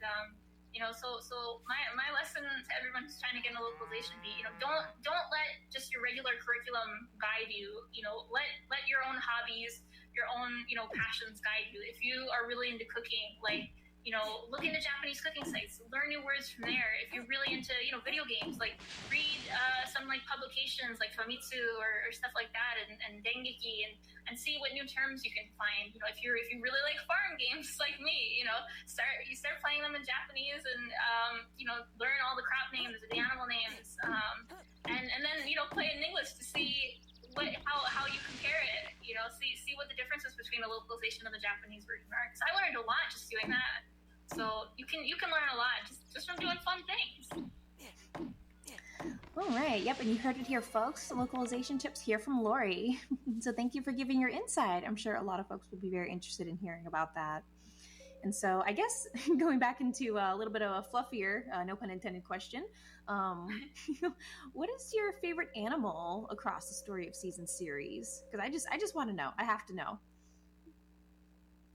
so my lesson to everyone who's trying to get into localization be, don't let just your regular curriculum guide you. Let your own hobbies, your own passions guide you. If you are really into cooking, look into Japanese cooking sites, learn new words from there. If you're really into, video games, read some publications like Famitsu or stuff like that, and Dengeki, and see what new terms you can find. If you really like farm games like me, start playing them in Japanese and learn all the crop names, the animal names, and then play in English to see how you compare it. See what the differences between the localization and the Japanese version are. Because I learned a lot just doing that. So you can learn a lot just from doing fun things. All right. Yep. And you heard it here, folks. Localization tips here from Lori. So thank you for giving your insight. I'm sure a lot of folks will be very interested in hearing about that. And so I guess going back into a little bit of a fluffier, no pun intended question, what is your favorite animal across the Story of Seasons series? Because I just want to know. I have to know.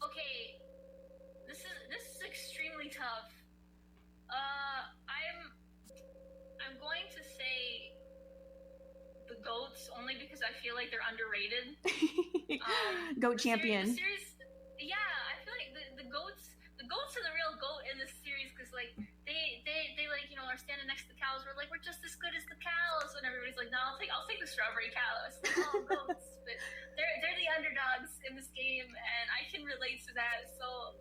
Okay, this is extremely tough. I'm going to say the goats only because I feel like they're underrated. Goat champion. The series, yeah, I feel like the goats are the real goat in this series because they are standing next to the cows. We're just as good as the cows, and everybody's like, no, I'll take the strawberry cows. Oh, goats, but they're the underdogs in this game, and I can relate to that. So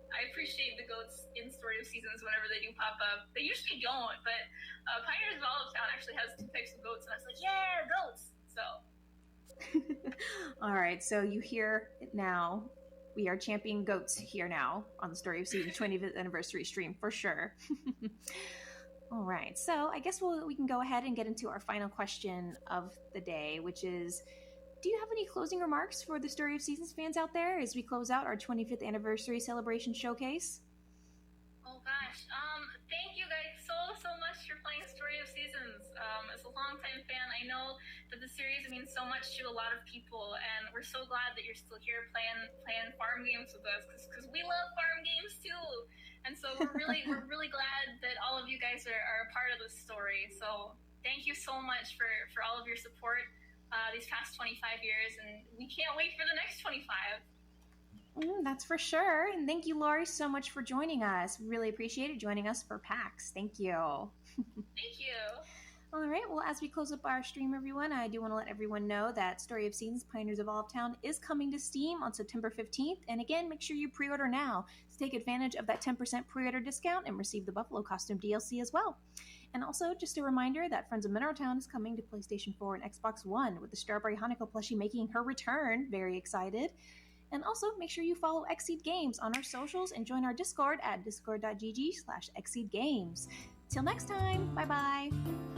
I appreciate the goats in Story of Seasons whenever they do pop up. They usually don't, but Pioneers of Olive Town actually has 2 types of goats, and I was like, yeah, goats. So. All right, so you hear it now. We are championing goats here now on the Story of Seasons 25th anniversary stream for sure. All right, so I guess we can go ahead and get into our final question of the day, which is, do you have any closing remarks for the Story of Seasons fans out there as we close out our 25th anniversary celebration showcase? Oh gosh, thank you guys so much for playing Story of Seasons. As a longtime fan, I know that the series means so much to a lot of people, and we're so glad that you're still here playing farm games with us, because we love farm games too. And so we're really glad that all of you guys are a part of this story. So thank you so much for all of your support these past 25 years, and we can't wait for the next 25. That's for sure. And thank you, Lori, so much for joining us. Really appreciate it joining us for PAX. Thank you. Thank you. All right. Well, as we close up our stream, everyone, I do want to let everyone know that Story of Seasons Pioneers of Olive Town is coming to Steam on September 15th. And again, make sure you pre-order now to take advantage of that 10% pre-order discount and receive the Buffalo costume DLC as well. And also, just a reminder that Friends of Mineral Town is coming to PlayStation 4 and Xbox One with the Strawberry Hanako plushie making her return. Very excited. And also, make sure you follow Xseed Games on our socials and join our Discord at discord.gg/xseedgames. Till next time, bye-bye. Bye.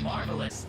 Marvelous!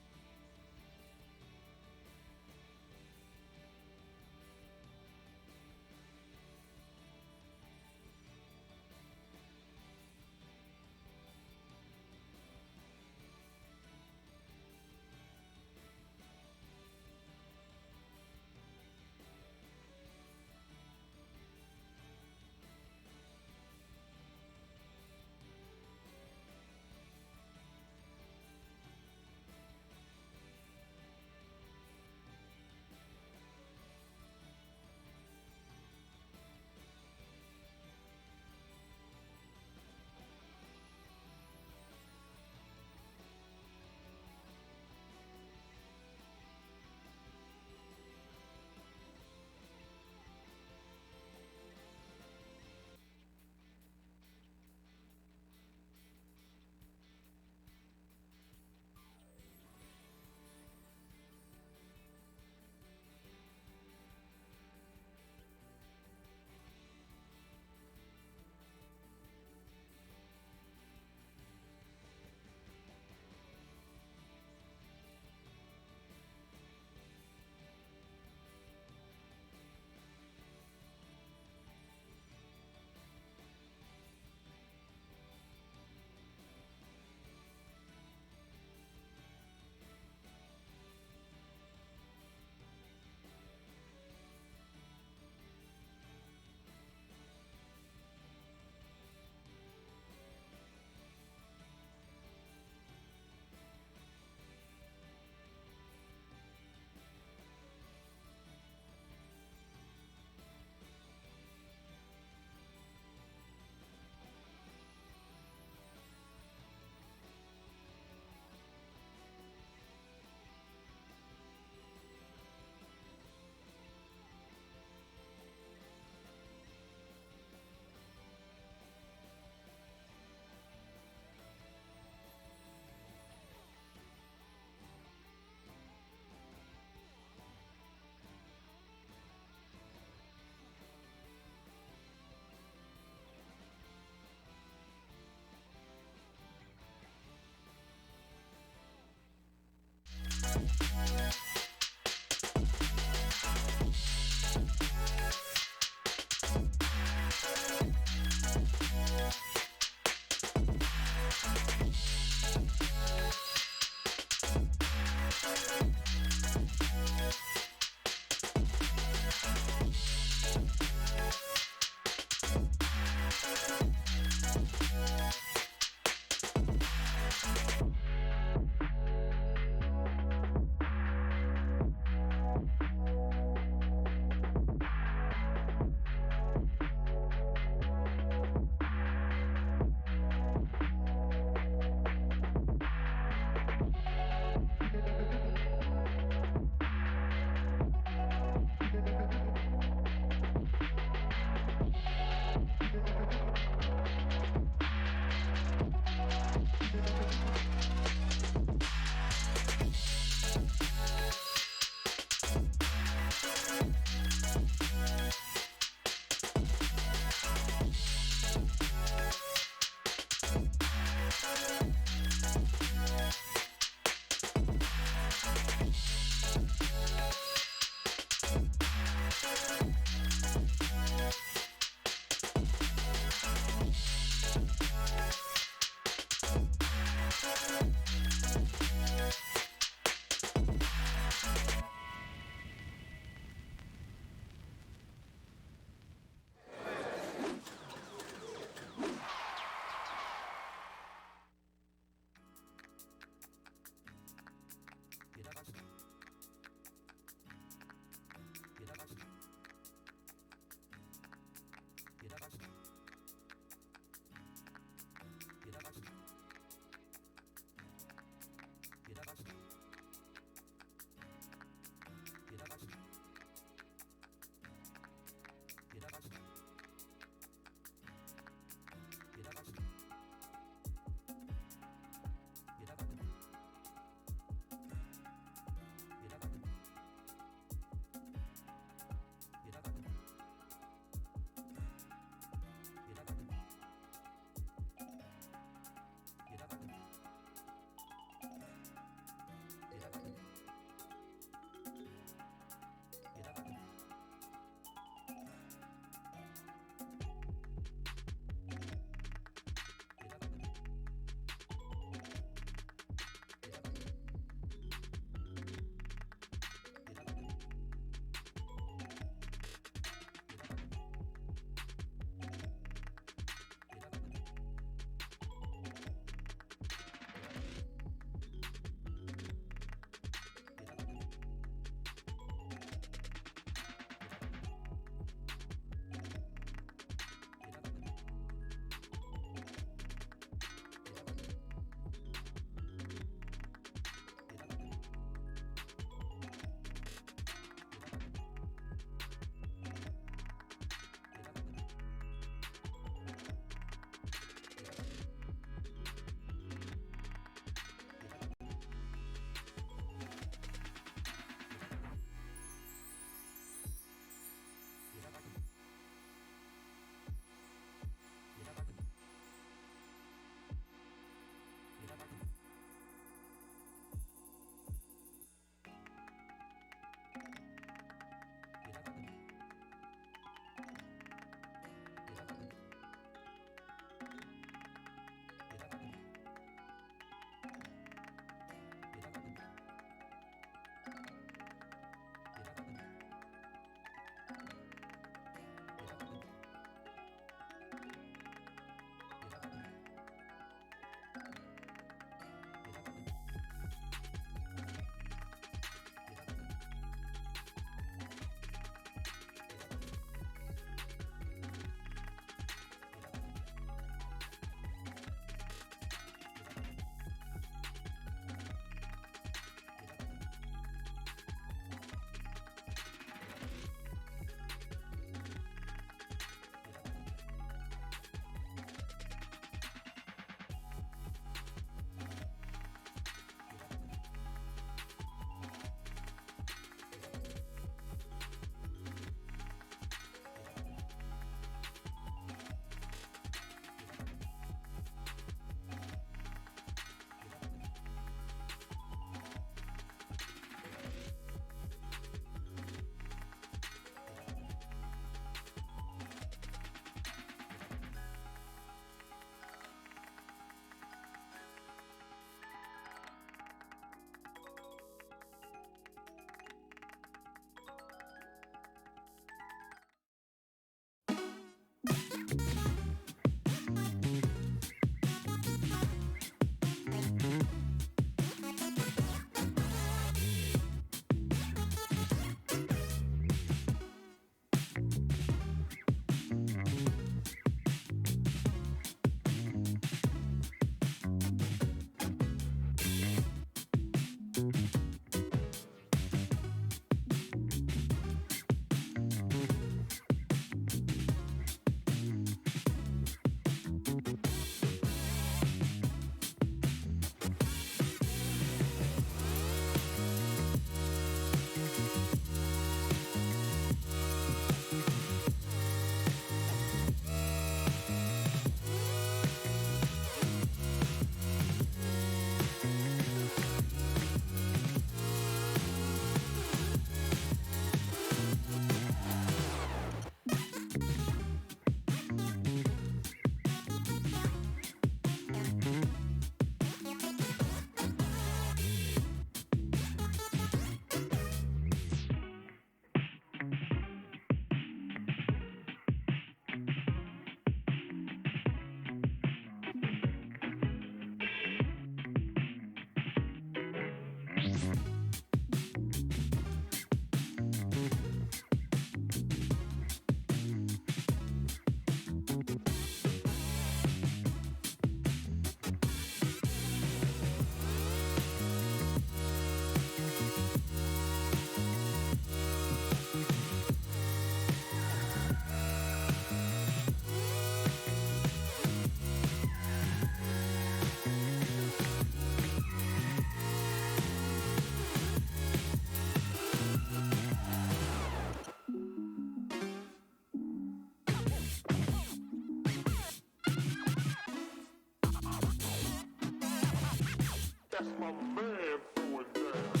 That's my man throwing down.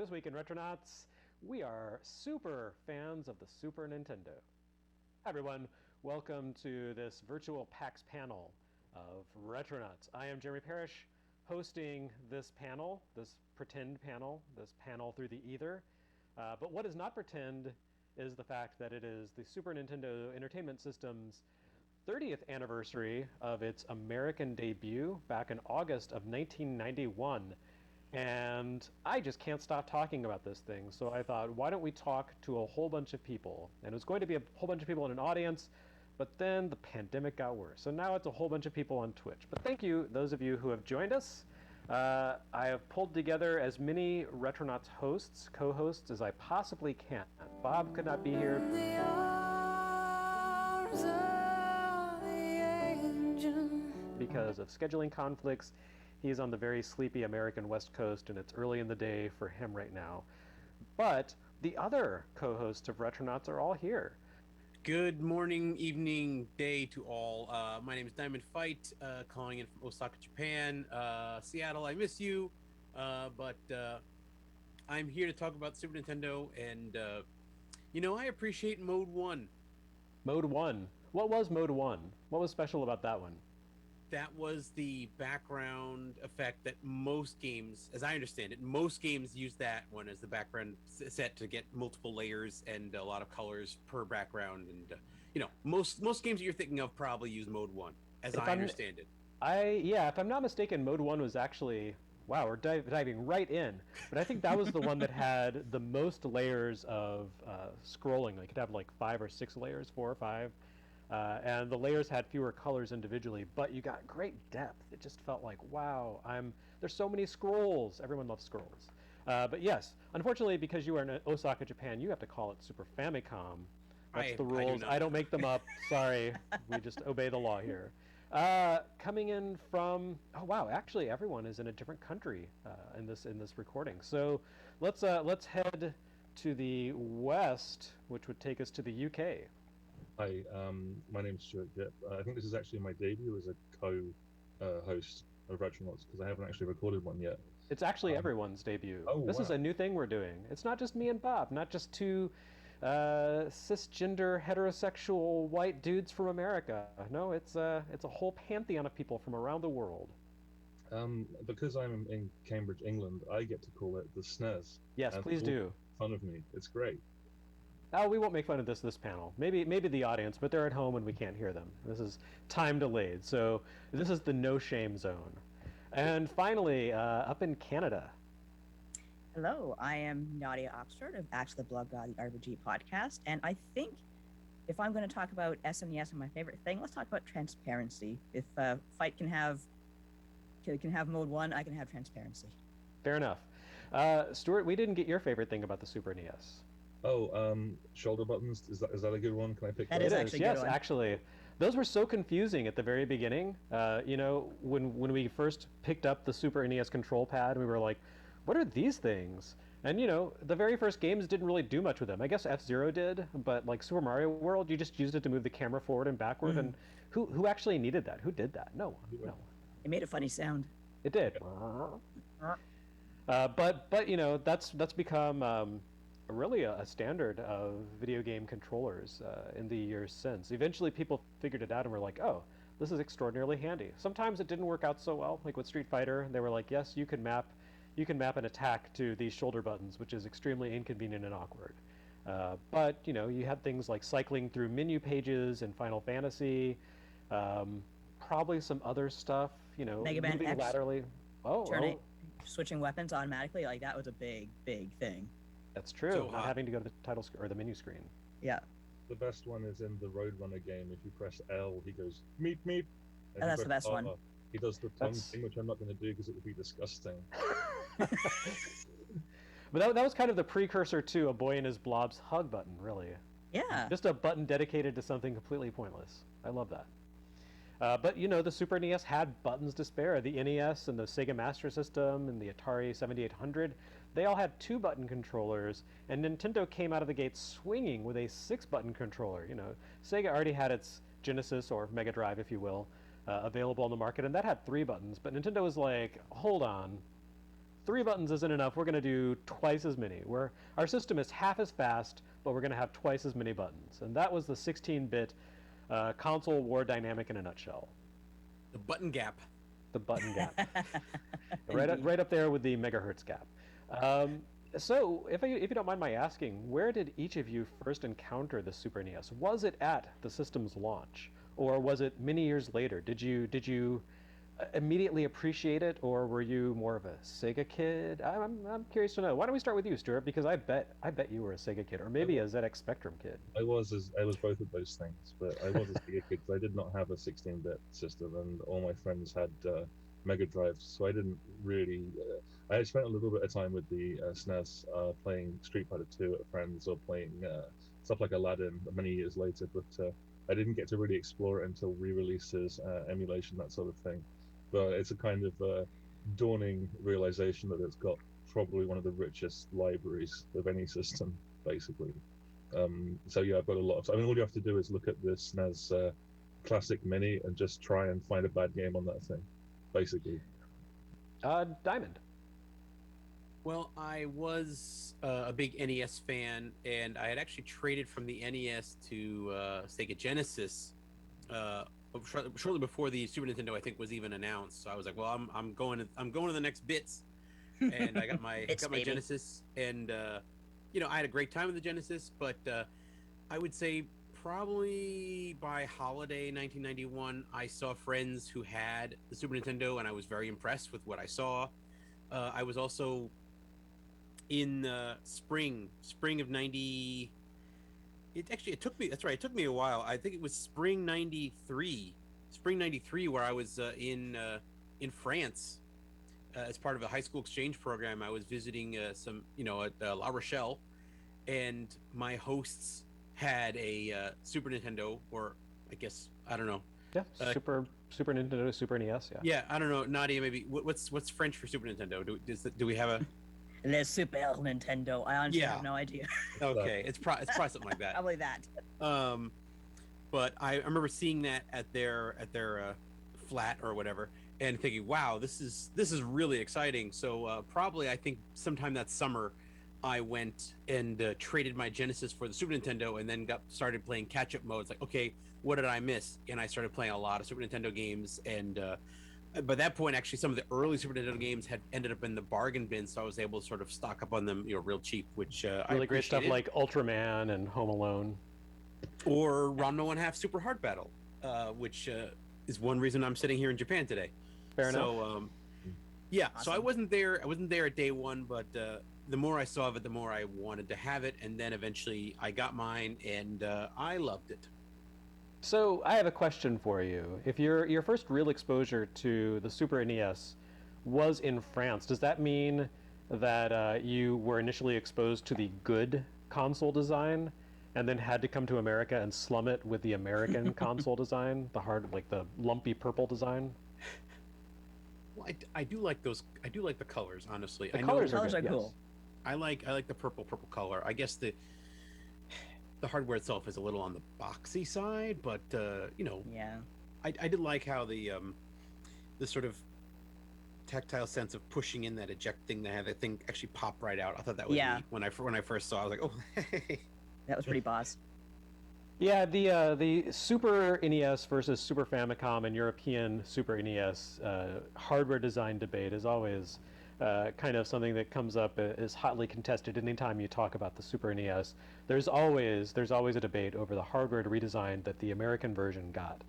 This week in Retronauts, we are super fans of the Super Nintendo. Hi everyone, welcome to this virtual PAX panel of Retronauts. I am Jeremy Parrish, hosting this panel, this pretend panel, this panel through the ether. But what is not pretend is the fact that it is the Super Nintendo Entertainment System's 30th anniversary of its American debut back in August of 1991. And I just can't stop talking about this thing. So I thought, why don't we talk to a whole bunch of people? And it was going to be a whole bunch of people in an audience, but then the pandemic got worse. So now it's a whole bunch of people on Twitch. But thank you, those of you who have joined us. I have pulled together as many Retronauts hosts, co-hosts, as I possibly can. Bob could not be here because of scheduling conflicts. He's on the very sleepy American West Coast, and it's early in the day for him right now. But the other co-hosts of Retronauts are all here. Good morning, evening, day to all. My name is Diamond Fight, calling in from Osaka, Japan. Seattle, I miss you, but I'm here to talk about Super Nintendo, and I appreciate Mode 1. Mode 1. What was Mode 1? What was special about that one? That was the background effect that most games, as I understand it, most games use that one as the background set to get multiple layers and a lot of colors per background. And, most games that you're thinking of probably use Mode 1, as I understand it. If I'm not mistaken, Mode 1 was actually, wow, we're diving right in. But I think that was the one that had the most layers of scrolling. Like, it could have like 5 or 6 layers, 4 or 5. And the layers had fewer colors individually, but you got great depth. It just felt like, wow, there's so many scrolls. Everyone loves scrolls. But yes, unfortunately, because you are in Osaka, Japan, you have to call it Super Famicom. That's the rules. I don't make them up. Sorry. We just obey the law here. Coming in from, oh wow, actually everyone is in a different country in this recording. So let's head to the west, which would take us to the UK. Hi, my name's Stuart Gipp. I think this is actually my debut as a co-host of Retronauts, because I haven't actually recorded one yet. It's actually everyone's debut. This is a new thing we're doing. It's not just me and Bob, not just two cisgender, heterosexual white dudes from America. No, it's a whole pantheon of people from around the world. Because I'm in Cambridge, England, I get to call it the SNES. Yes, please do. Fun of me. It's great. Oh, we won't make fun of this panel. Maybe the audience, but they're at home and we can't hear them. This is time delayed, so this is the no shame zone. And finally, up in Canada. Hello, I am Nadia Oxford of Axe the Blood God, the RPG podcast, and I think if I'm going to talk about SNES and my favorite thing, let's talk about transparency. If Fight can have Mode 1, I can have transparency. Fair enough. Stuart, we didn't get your favorite thing about the Super NES. Oh, shoulder buttons. Is that a good one? Can I pick that? That is actually a good one. Yes, actually. Those were so confusing at the very beginning. When we first picked up the Super NES control pad, we were like, what are these things? And, the very first games didn't really do much with them. I guess F-Zero did, but like Super Mario World, you just used it to move the camera forward and backward. Mm-hmm. And who actually needed that? Who did that? No. It made a funny sound. It did. But that's become really a standard of video game controllers in the years since. Eventually people figured it out and were like, oh, this is extraordinarily handy. Sometimes it didn't work out so well, like with Street Fighter. They were like, yes, you can map an attack to these shoulder buttons, which is extremely inconvenient and awkward. But you had things like cycling through menu pages in Final Fantasy, probably some other stuff, Mega Man moving X. laterally. Switching weapons automatically, like that was a big thing. That's true. Not having to go to the title or the menu screen. Yeah. The best one is in the Roadrunner game. If you press L, he goes meep meep. And that's the best one. He does the tongue thing, which I'm not going to do because it would be disgusting. But that was kind of the precursor to a Boy and His Blob's hug button, really. Yeah. Just a button dedicated to something completely pointless. I love that. But the Super NES had buttons to spare. The NES and the Sega Master System and the Atari 7800, they all had 2-button controllers, and Nintendo came out of the gate swinging with a 6-button controller. Sega already had its Genesis, or Mega Drive, if you will, available on the market, and that had 3 buttons. But Nintendo was like, hold on, 3 buttons isn't enough. We're going to do twice as many. Our system is half as fast, but we're going to have twice as many buttons. And that was the 16-bit console war dynamic in a nutshell. The button gap. The button gap. right up there with the megahertz gap. So, if you don't mind my asking, where did each of you first encounter the Super NES? Was it at the system's launch, or was it many years later? Did you immediately appreciate it, or were you more of a Sega kid? I'm curious to know. Why don't we start with you, Stuart? Because I bet you were a Sega kid, or maybe a ZX Spectrum kid. I was both of those things, but I was a Sega kid because I did not have a 16-bit system, and all my friends had Mega Drives, so I didn't really. I spent a little bit of time with the SNES playing Street Fighter 2 at friends, or playing stuff like Aladdin many years later, but I didn't get to really explore it until re-releases, emulation, that sort of thing. But it's a kind of dawning realization that it's got probably one of the richest libraries of any system, basically. So yeah, I've got a lot of. I mean, all you have to do is look at the SNES Classic Mini and just try and find a bad game on that thing, basically. Diamond. Well, I was a big NES fan, and I had actually traded from the NES to Sega Genesis shortly before the Super Nintendo, I think, was even announced. So I was like, well, I'm going to the next bits, and I got my Genesis, and I had a great time with the Genesis, but I would say probably by holiday 1991, I saw friends who had the Super Nintendo, and I was very impressed with what I saw. I was also in spring of 90. It took me. That's right. It took me a while. I think it was spring '93, where I was in France as part of a high school exchange program. I was visiting at La Rochelle, and my hosts had a Super Nintendo, or I guess I don't know. Yeah, Super Nintendo, Super NES. Yeah. Yeah, I don't know. Nadia, maybe what's French for Super Nintendo? Do we have a Le Super Nintendo. I honestly have no idea. Okay, it's probably something like that. Probably that. But I remember seeing that at their flat or whatever, and thinking, "Wow, this is really exciting." So probably I think sometime that summer, I went and traded my Genesis for the Super Nintendo, and then started playing catch-up mode. It's like, okay, what did I miss? And I started playing a lot of Super Nintendo games, and by that point, actually, some of the early Super Nintendo games had ended up in the bargain bin, so I was able to sort of stock up on them, real cheap, which really great stuff like Ultraman and Home Alone, or Ranma 1/2 Super Hard Battle, which is one reason I'm sitting here in Japan today. Fair enough. So, yeah, Awesome. So I wasn't there at day one, but the more I saw of it, the more I wanted to have it, and then eventually I got mine, and I loved it. So I have a question for you. If your first real exposure to the Super NES was in France, does that mean that you were initially exposed to the good console design, and then had to come to America and slum it with the American console design, the lumpy purple design? Well, I do like those. I do like the colors, honestly. The colors are Colors good, are cool. I like the purple color. I guess the hardware itself is a little on the boxy side, but Yeah. I did like how the sort of tactile sense of pushing in that eject thing, that had that thing actually pop right out. I thought that was neat. When I first saw it, I was like, oh, hey. That was pretty boss. Yeah, the Super NES versus Super Famicom and European Super NES hardware design debate is always kind of something that comes up is hotly contested anytime you talk about the Super NES. There's always a debate over the hardware redesign that the American version got.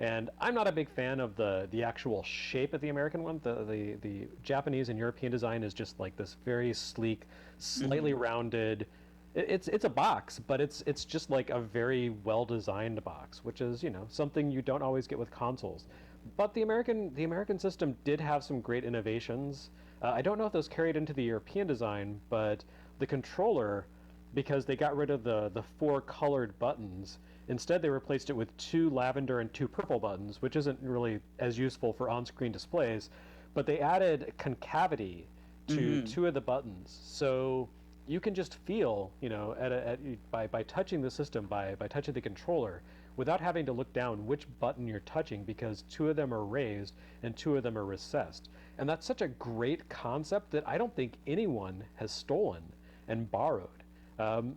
And I'm not a big fan of the actual shape of the American one. The Japanese and European design is just like this very sleek, slightly rounded. It's a box, but it's just like a very well designed box, which is something you don't always get with consoles. But the American system did have some great innovations. I don't know if those carried into the European design, but the controller, because they got rid of the 4 colored buttons, instead they replaced it with 2 lavender and 2 purple buttons, which isn't really as useful for on-screen displays, but they added concavity to 2 of the buttons. So you can just feel, by touching the system, by touching the controller, without having to look down which button you're touching, because two of them are raised and two of them are recessed. And that's such a great concept that I don't think anyone has stolen and borrowed.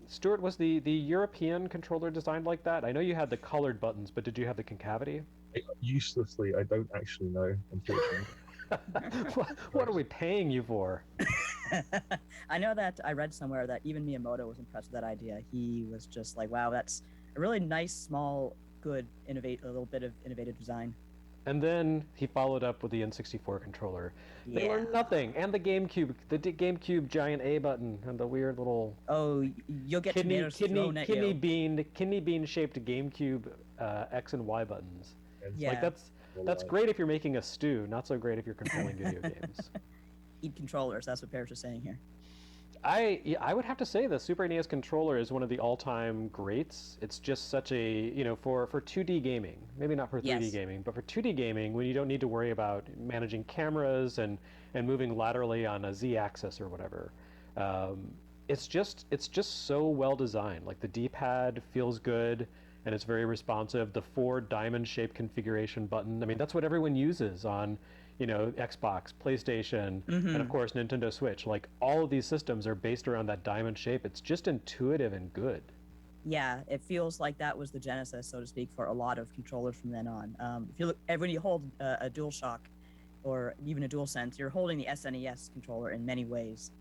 Stuart, was the European controller designed like that? I know you had the colored buttons, but did you have the concavity? Uselessly, I don't actually know, unfortunately. What are we paying you for? I know that I read somewhere that even Miyamoto was impressed with that idea. He was just like, wow, that's a really nice, small, good, a little bit of innovative design. And then he followed up with the N64 controller. They were Yeah. nothing. And the GameCube giant A button and the weird little Oh, you'll get tomatoes thrown at you. kidney bean shaped GameCube X and Y buttons. And Yeah. Like that's great if you're making a stew, not so great if you're controlling video games. Eat controllers. That's what Parrish is saying here. I would have to say the Super NES controller is one of the all-time greats. It's just such a, for 2D gaming, maybe not for 3D Yes. gaming, but for 2D gaming, when you don't need to worry about managing cameras and moving laterally on a Z-axis or whatever. It's just so well designed. Like the D-pad feels good and it's very responsive. The 4 diamond-shaped configuration button, I mean, that's what everyone uses on Xbox, PlayStation, and of course Nintendo Switch. Like all of these systems are based around that diamond shape. It's just intuitive and good. Yeah, it feels like that was the genesis, so to speak, for a lot of controllers from then on. If you look, when you hold a DualShock or even a DualSense, you're holding the SNES controller in many ways.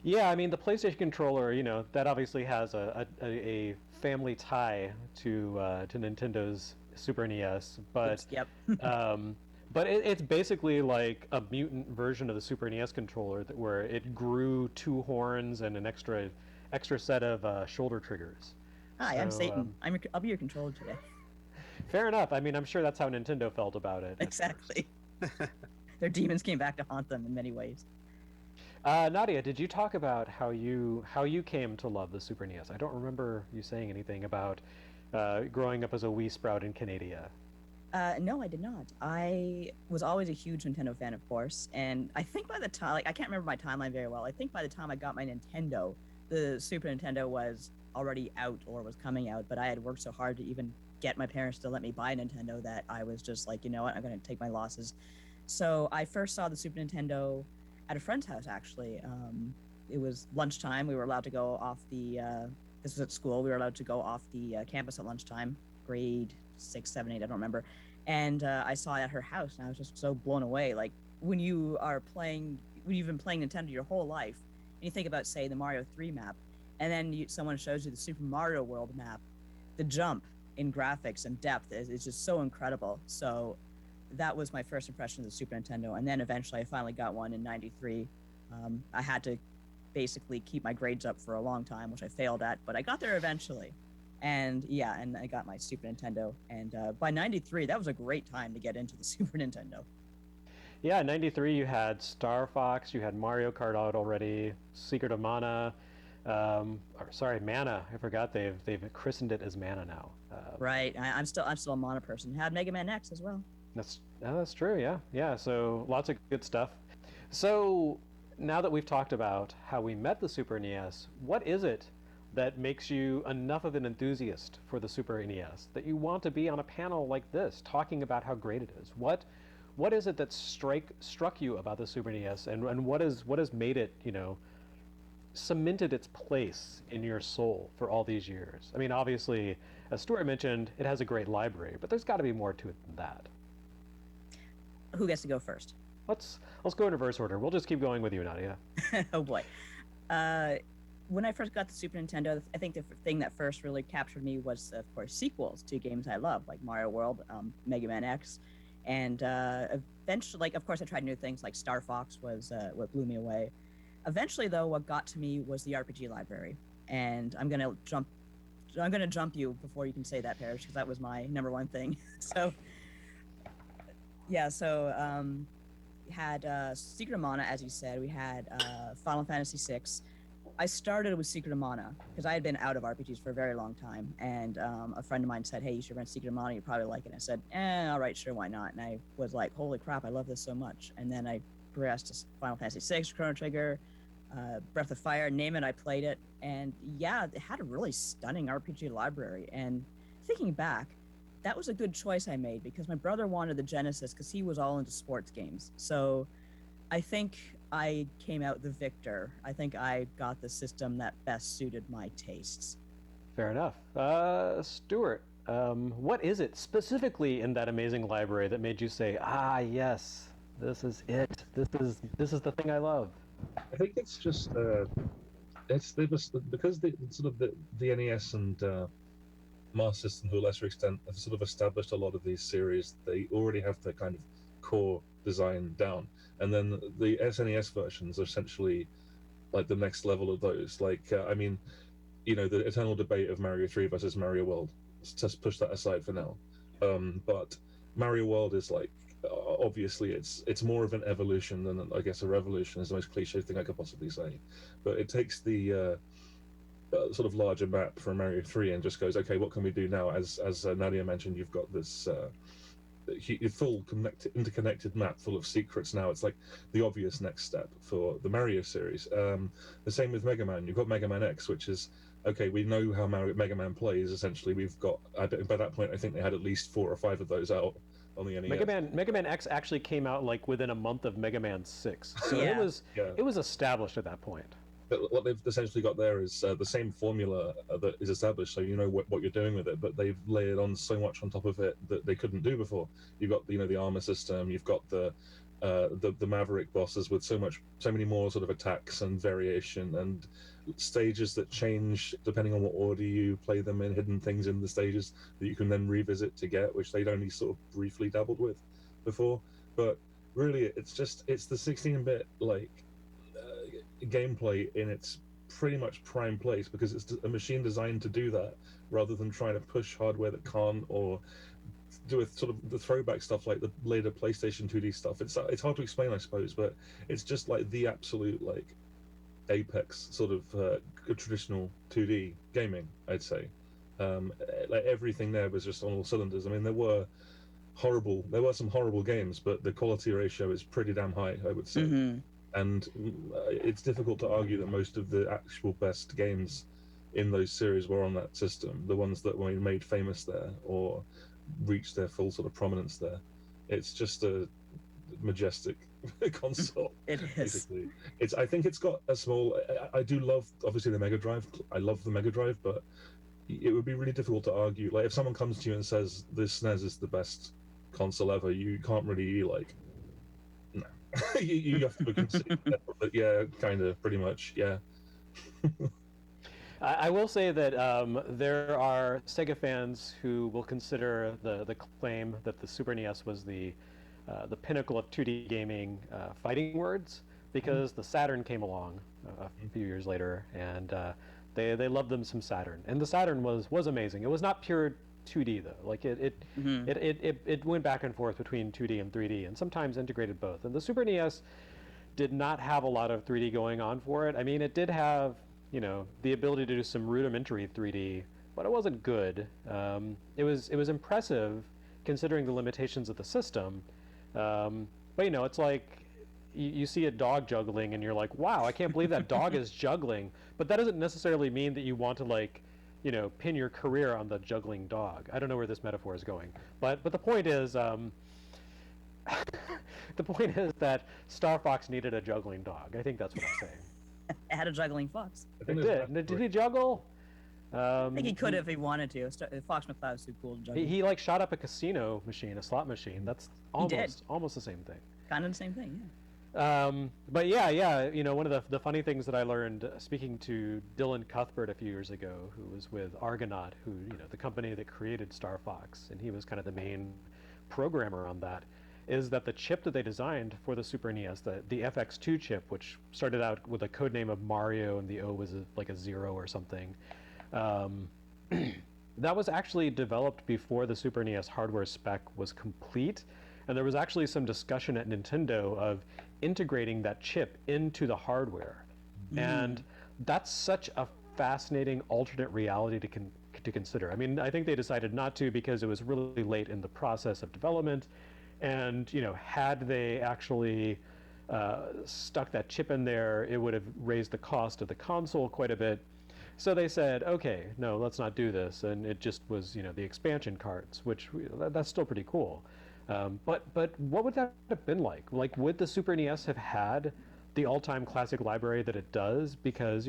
Yeah, I mean the PlayStation controller, that obviously has a family tie to Nintendo's Super NES, but Oops, yep. But it's basically like a mutant version of the Super NES controller where it grew 2 horns and an extra set of shoulder triggers. Hi, I'm Satan. I'll be your controller today. Fair enough. I mean, I'm sure that's how Nintendo felt about it. Exactly. Their demons came back to haunt them in many ways. Nadia, did you talk about how you came to love the Super NES? I don't remember you saying anything about growing up as a wee sprout in Canada. No, I did not. I was always a huge Nintendo fan, of course, and I think by the time, I can't remember my timeline very well. I think by the time I got my Nintendo, the Super Nintendo was already out or was coming out, but I had worked so hard to even get my parents to let me buy a Nintendo that I was just like, you know what, I'm going to take my losses. So I first saw the Super Nintendo at a friend's house, actually. It was lunchtime. We were allowed to go off this was at school. We were allowed to go off the campus at lunchtime, grade 6, 7, 8, I don't remember. And I saw it at her house, and I was just so blown away. Like when you've been playing Nintendo your whole life, and you think about, say, the Mario 3 map, and then someone shows you the Super Mario World map, the jump in graphics and depth is just so incredible. So that was my first impression of the Super Nintendo. And then eventually I finally got one in '93. I had to basically keep my grades up for a long time, which I failed at, but I got there eventually. And yeah, and I got my Super Nintendo. And by '93, that was a great time to get into the Super Nintendo. Yeah, in '93 you had Star Fox, you had Mario Kart out already, Secret of Mana, Mana. I forgot they've christened it as Mana now. Right, I'm still a Mana person. Had Mega Man X as well. That's true. Yeah. So lots of good stuff. So now that we've talked about how we met the Super NES, what is it that makes you enough of an enthusiast for the Super NES that you want to be on a panel like this talking about how great it is? What is it that struck you about the Super NES, and what has made it, cemented its place in your soul for all these years? I mean, obviously, as Stuart mentioned, it has a great library, but there's got to be more to it than that. Who gets to go first? Let's go in reverse order. We'll just keep going with you, Nadia. Oh boy. When I first got the Super Nintendo, I think the thing that first really captured me was, of course, sequels to games I love, like Mario World, Mega Man X, and eventually, of course, I tried new things like Star Fox was what blew me away. Eventually, though, what got to me was the RPG library, and I'm gonna jump you before you can say that, Parrish, because that was my number one thing. So, yeah, had Secret of Mana, as you said. We had Final Fantasy VI. I started with Secret of Mana because I had been out of RPGs for a very long time, and a friend of mine said, "Hey, you should rent Secret of Mana. You probably like it." And I said, "All right, sure, why not?" And I was like, "Holy crap, I love this so much!" And then I progressed to Final Fantasy VI, Chrono Trigger, Breath of Fire, name it, I played it. And yeah, it had a really stunning RPG library. And thinking back, that was a good choice I made because my brother wanted the Genesis because he was all into sports games. So I think I came out the victor. I think I got the system that best suited my tastes. Fair enough. Stuart, what is it specifically in that amazing library that made you say, "Ah, yes, this is it. This is the thing I love"? I think it's just because the NES and Master System to a lesser extent have sort of established a lot of these series. They already have the kind of core design down, and then the SNES versions are essentially like the next level of those. Like I mean, the eternal debate of Mario 3 versus Mario World. Let's just push that aside for now. But Mario World is like obviously it's more of an evolution than I guess a revolution is the most cliche thing I could possibly say. But it takes the sort of larger map from Mario 3 and just goes, okay, what can we do now? As Nadia mentioned, you've got this full interconnected map full of secrets now. It's like the obvious next step for the Mario series. The same with Mega Man. You've got Mega Man X, which is okay. We know how Mega Man plays. Essentially, we've got by that point, I think they had at least 4 or 5 of those out on the NES. Mega Man X actually came out like within a month of Mega Man 6, so Yeah. it was established at that point. But what they've essentially got there is the same formula that is established, so you know what you're doing with it. But they've layered on so much on top of it that they couldn't do before. You've got the armor system. You've got the Maverick bosses with so many more sort of attacks and variation and stages that change depending on what order you play them in. Hidden things in the stages that you can then revisit to get, which they'd only sort of briefly dabbled with before. But really, it's the 16-bit like. Gameplay in its pretty much prime place because it's a machine designed to do that rather than trying to push hardware that can't or do with sort of the throwback stuff like the later PlayStation 2D stuff. It's hard to explain, I suppose, but it's just like the absolute like apex sort of traditional 2D gaming, I'd say. Like everything there was just on all cylinders. I mean, there were some horrible games, but the quality ratio is pretty damn high, I would say. Mm-hmm. And it's difficult to argue that most of the actual best games in those series were on that system, the ones that were made famous there or reached their full sort of prominence there. It's just a majestic console. It is. Basically. I think it's got a small. I do love obviously the Mega Drive. I love the Mega Drive, but it would be really difficult to argue. Like if someone comes to you and says this SNES is the best console ever, you can't really like. No, you have to concede that, but yeah, kind of, pretty much, yeah. I will say that there are Sega fans who will consider the claim that the Super NES was the pinnacle of 2D gaming fighting words, because the Saturn came along a few years later, and they loved them some Saturn, and the Saturn was amazing. It was not pure 2D though. Like it went back and forth between 2D and 3D, and sometimes integrated both. And the Super NES did not have a lot of 3D going on for it. I mean, it did have, you know, the ability to do some rudimentary 3D, but it wasn't good. It was impressive considering the limitations of the system. But you know, it's like you see a dog juggling and you're like, wow, I can't believe that dog is juggling. But that doesn't necessarily mean that you want to, like, you know, pin your career on the juggling dog. I don't know where this metaphor is going, but the point is, the point is that Star Fox needed a juggling dog. I think that's what I'm saying. It had a juggling fox. It did. Did he juggle? I think he could if he wanted to. Fox McCloud was too cool to juggle. He like shot up a casino machine, a slot machine. That's almost the same thing. Kind of the same thing, yeah. But yeah, you know, one of the funny things that I learned speaking to Dylan Cuthbert a few years ago, who was with Argonaut, who, you know, the company that created Star Fox, and he was kind of the main programmer on that, is that the chip that they designed for the Super NES, the FX2 chip, which started out with a code name of Mario and the O was like a 0 or something, that was actually developed before the Super NES hardware spec was complete. And there was actually some discussion at Nintendo of integrating that chip into the hardware. And that's such a fascinating alternate reality to consider. I mean, I think they decided not to because it was really late in the process of development. And, you know, had they actually stuck that chip in there, it would have raised the cost of the console quite a bit. So they said, okay, no, let's not do this, and it just was, the expansion cards, which that's still pretty cool. But what would that have been like? Like, would the Super NES have had the all-time classic library that it does? Because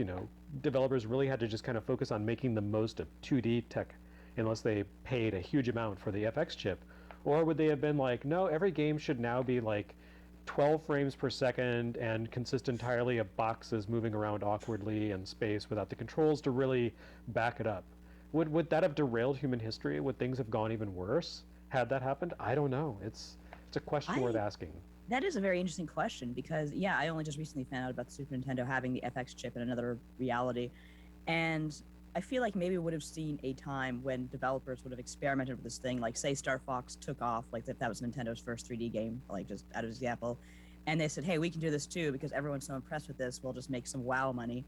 developers really had to just kind of focus on making the most of 2D tech, unless they paid a huge amount for the FX chip, or would they have been like, no, every game should now be like 12 frames per second and consist entirely of boxes moving around awkwardly in space without the controls to really back it up? Would that have derailed human history? Would things have gone even worse had that happened? I don't know. It's a question worth asking. That is a very interesting question because, yeah, I only just recently found out about the Super Nintendo having the FX chip in another reality. And I feel like maybe we would have seen a time when developers would have experimented with this thing, like say Star Fox took off, like that was Nintendo's first 3D game, like just out of example. And they said, hey, we can do this too because everyone's so impressed with this, we'll just make some WoW money.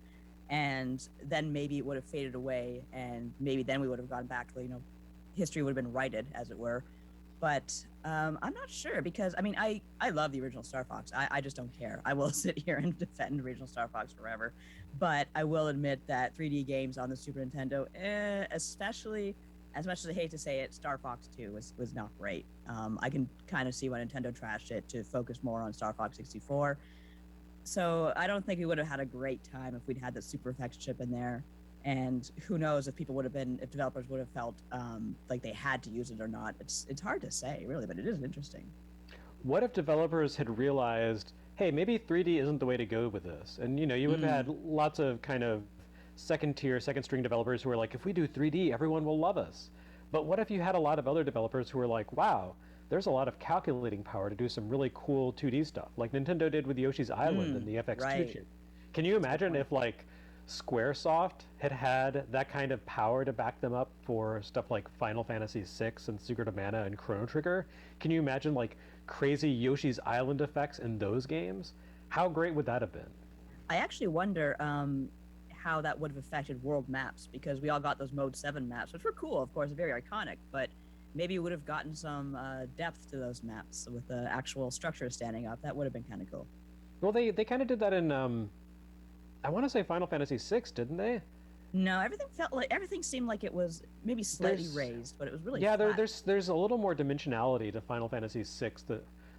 And then maybe it would have faded away and maybe then we would have gone back to, history would have been righted, as it were. But I'm not sure because, I mean, I love the original Star Fox. I just don't care. I will sit here and defend original Star Fox forever. But I will admit that 3D games on the Super Nintendo, especially, as much as I hate to say it, Star Fox 2 was not great. I can kind of see why Nintendo trashed it to focus more on Star Fox 64. So I don't think we would have had a great time if we'd had the Super FX chip in there. And who knows if developers would have felt like they had to use it or not. It's hard to say, really, but it is interesting. What if developers had realized, hey, maybe 3D isn't the way to go with this? And, you would have had lots of kind of second-tier, second-string developers who are like, if we do 3D, everyone will love us. But what if you had a lot of other developers who are like, wow, there's a lot of calculating power to do some really cool 2D stuff, like Nintendo did with Yoshi's Island and the FX2 chip. Can you imagine if, like, Squaresoft had that kind of power to back them up for stuff like Final Fantasy VI and Secret of Mana and Chrono Trigger? Can you imagine like crazy Yoshi's Island effects in those games? How great would that have been? I actually wonder how that would have affected world maps because we all got those Mode 7 maps, which were cool, of course, very iconic, but maybe we would have gotten some depth to those maps with the actual structure standing up. That would have been kind of cool. Well, they kind of did that in I want to say Final Fantasy VI, didn't they? No, everything seemed like it was maybe slightly raised, but it was really flat. There's a little more dimensionality to Final Fantasy VI,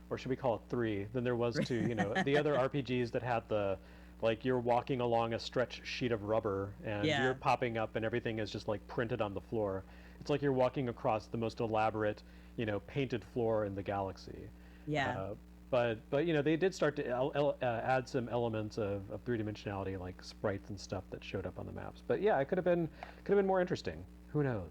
or should we call it 3, than there was to the other RPGs that had the like you're walking along a stretched sheet of rubber and you're popping up and everything is just like printed on the floor. It's like you're walking across the most elaborate painted floor in the galaxy. Yeah. But they did start to add some elements of three-dimensionality, like sprites and stuff that showed up on the maps. But yeah, it could have been more interesting. Who knows?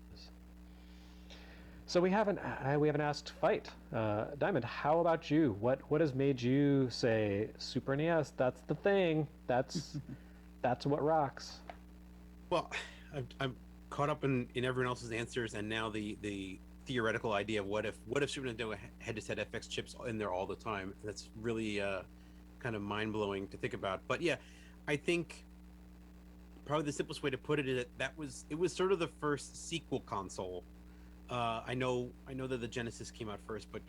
So we haven't asked Fight. Diamond, how about you? What has made you say Super NES? That's the thing. That's what rocks. Well, I'm caught up in everyone else's answers, and now the theoretical idea of what if Super Nintendo had just had FX chips in there all the time. That's really kind of mind-blowing to think about. But yeah, I think probably the simplest way to put it is that it was sort of the first sequel console. I know that the Genesis came out first, but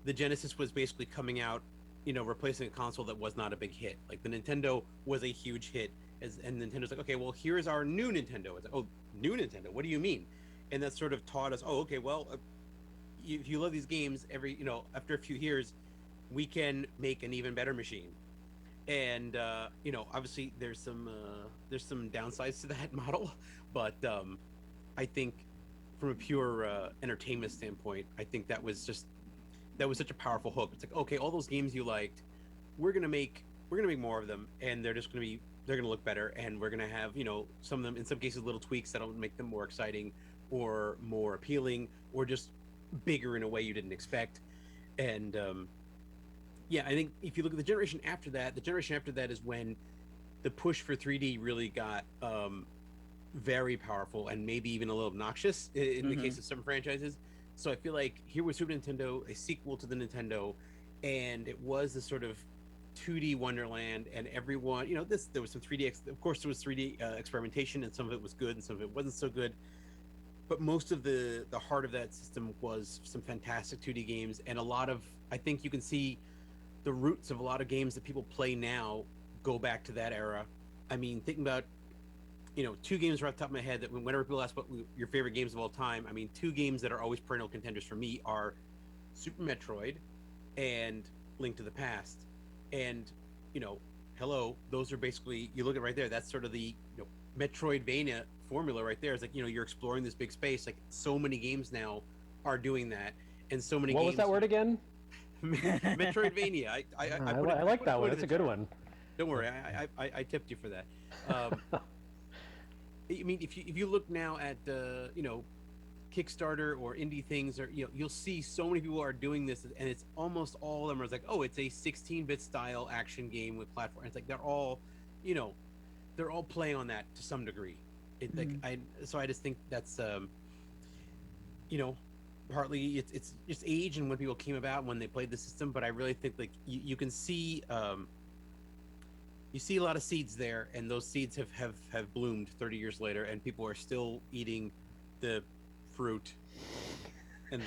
the Genesis was basically coming out, replacing a console that was not a big hit. Like the Nintendo was a huge hit, and Nintendo's like, okay, well, here's our new Nintendo. It's like, oh, new Nintendo? What do you mean? And that sort of taught us, oh, okay, well, if you love these games, after a few years, we can make an even better machine. And obviously there's some downsides to that model, but I think from a pure entertainment standpoint, I think that was such a powerful hook. It's like, okay, all those games you liked, we're gonna make more of them, and they're gonna look better, and we're gonna have some of them, in some cases, little tweaks that'll make them more exciting or more appealing or just bigger in a way you didn't expect. And I think if you look at the generation after that is when the push for 3D really got very powerful and maybe even a little obnoxious in the case of some franchises. So I feel like here was Super Nintendo, a sequel to the Nintendo, and it was this sort of 2D wonderland, and everyone, there was some 3D, of course there was 3D experimentation, and some of it was good and some of it wasn't so good. But most of the heart of that system was some fantastic 2D games, and a lot of, I think you can see the roots of a lot of games that people play now go back to that era. I mean, thinking about, two games right off the top of my head that whenever people ask what your favorite games of all time, I mean, two games that are always perennial contenders for me are Super Metroid and Link to the Past. And, hello, those are basically, you look at right there, that's sort of the, Metroidvania formula right there. It's like, you're exploring this big space. Like, so many games now are doing that. And so many What games. was that word again? Metroidvania. I like that one. That's a good one. Don't worry, I tipped you for that. I mean, if you look now at Kickstarter or indie things, or you'll see so many people are doing this, and it's almost all of them are like, oh, it's a 16-bit style action game with platform. It's like they're all playing on that to some degree. So I just think that's partly it's just age and when people came about when they played the system, but I really think like you can see you see a lot of seeds there, and those seeds have bloomed 30 years later, and people are still eating the fruit. And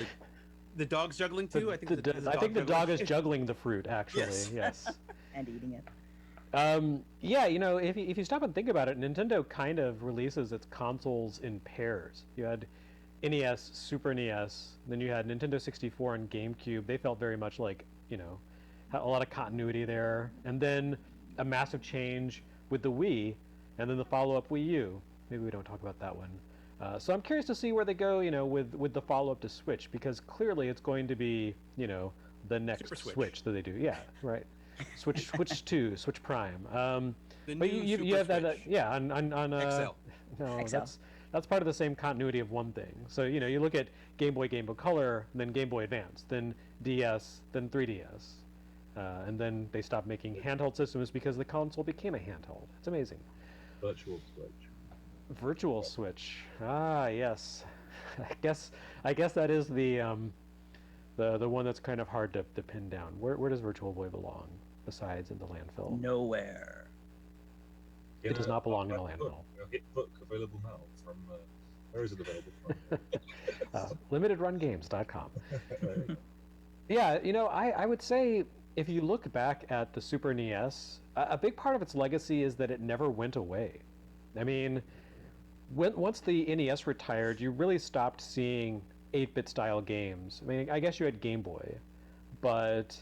the dog's juggling too. I think the dog is juggling the fruit, actually. Yes. And eating it. Yeah, if you stop and think about it, Nintendo kind of releases its consoles in pairs. You had NES, Super NES, then you had Nintendo 64 and GameCube. They felt very much like, a lot of continuity there. And then a massive change with the Wii, and then the follow-up Wii U. Maybe we don't talk about that one. So I'm curious to see where they go, with the follow-up to Switch, because clearly it's going to be, the next Switch that they do. Yeah, right. Switch 2, Switch Prime. But you have that, on XL. No, XL. That's part of the same continuity of one thing. So, you look at Game Boy Color, then Game Boy Advance, then DS, then 3DS. And then they stopped making handheld systems because the console became a handheld. It's amazing. Virtual Switch. Ah, yes. I guess that is the one that's kind of hard to pin down. Where does Virtual Boy belong besides in the landfill? Nowhere. It does not belong in the landfill. Book available now from. Where is it available from? LimitedRunGames.com. Yeah, I would say if you look back at the Super NES, a big part of its legacy is that it never went away. I mean, once the NES retired, you really stopped seeing 8-bit style games. I mean, I guess you had Game Boy, but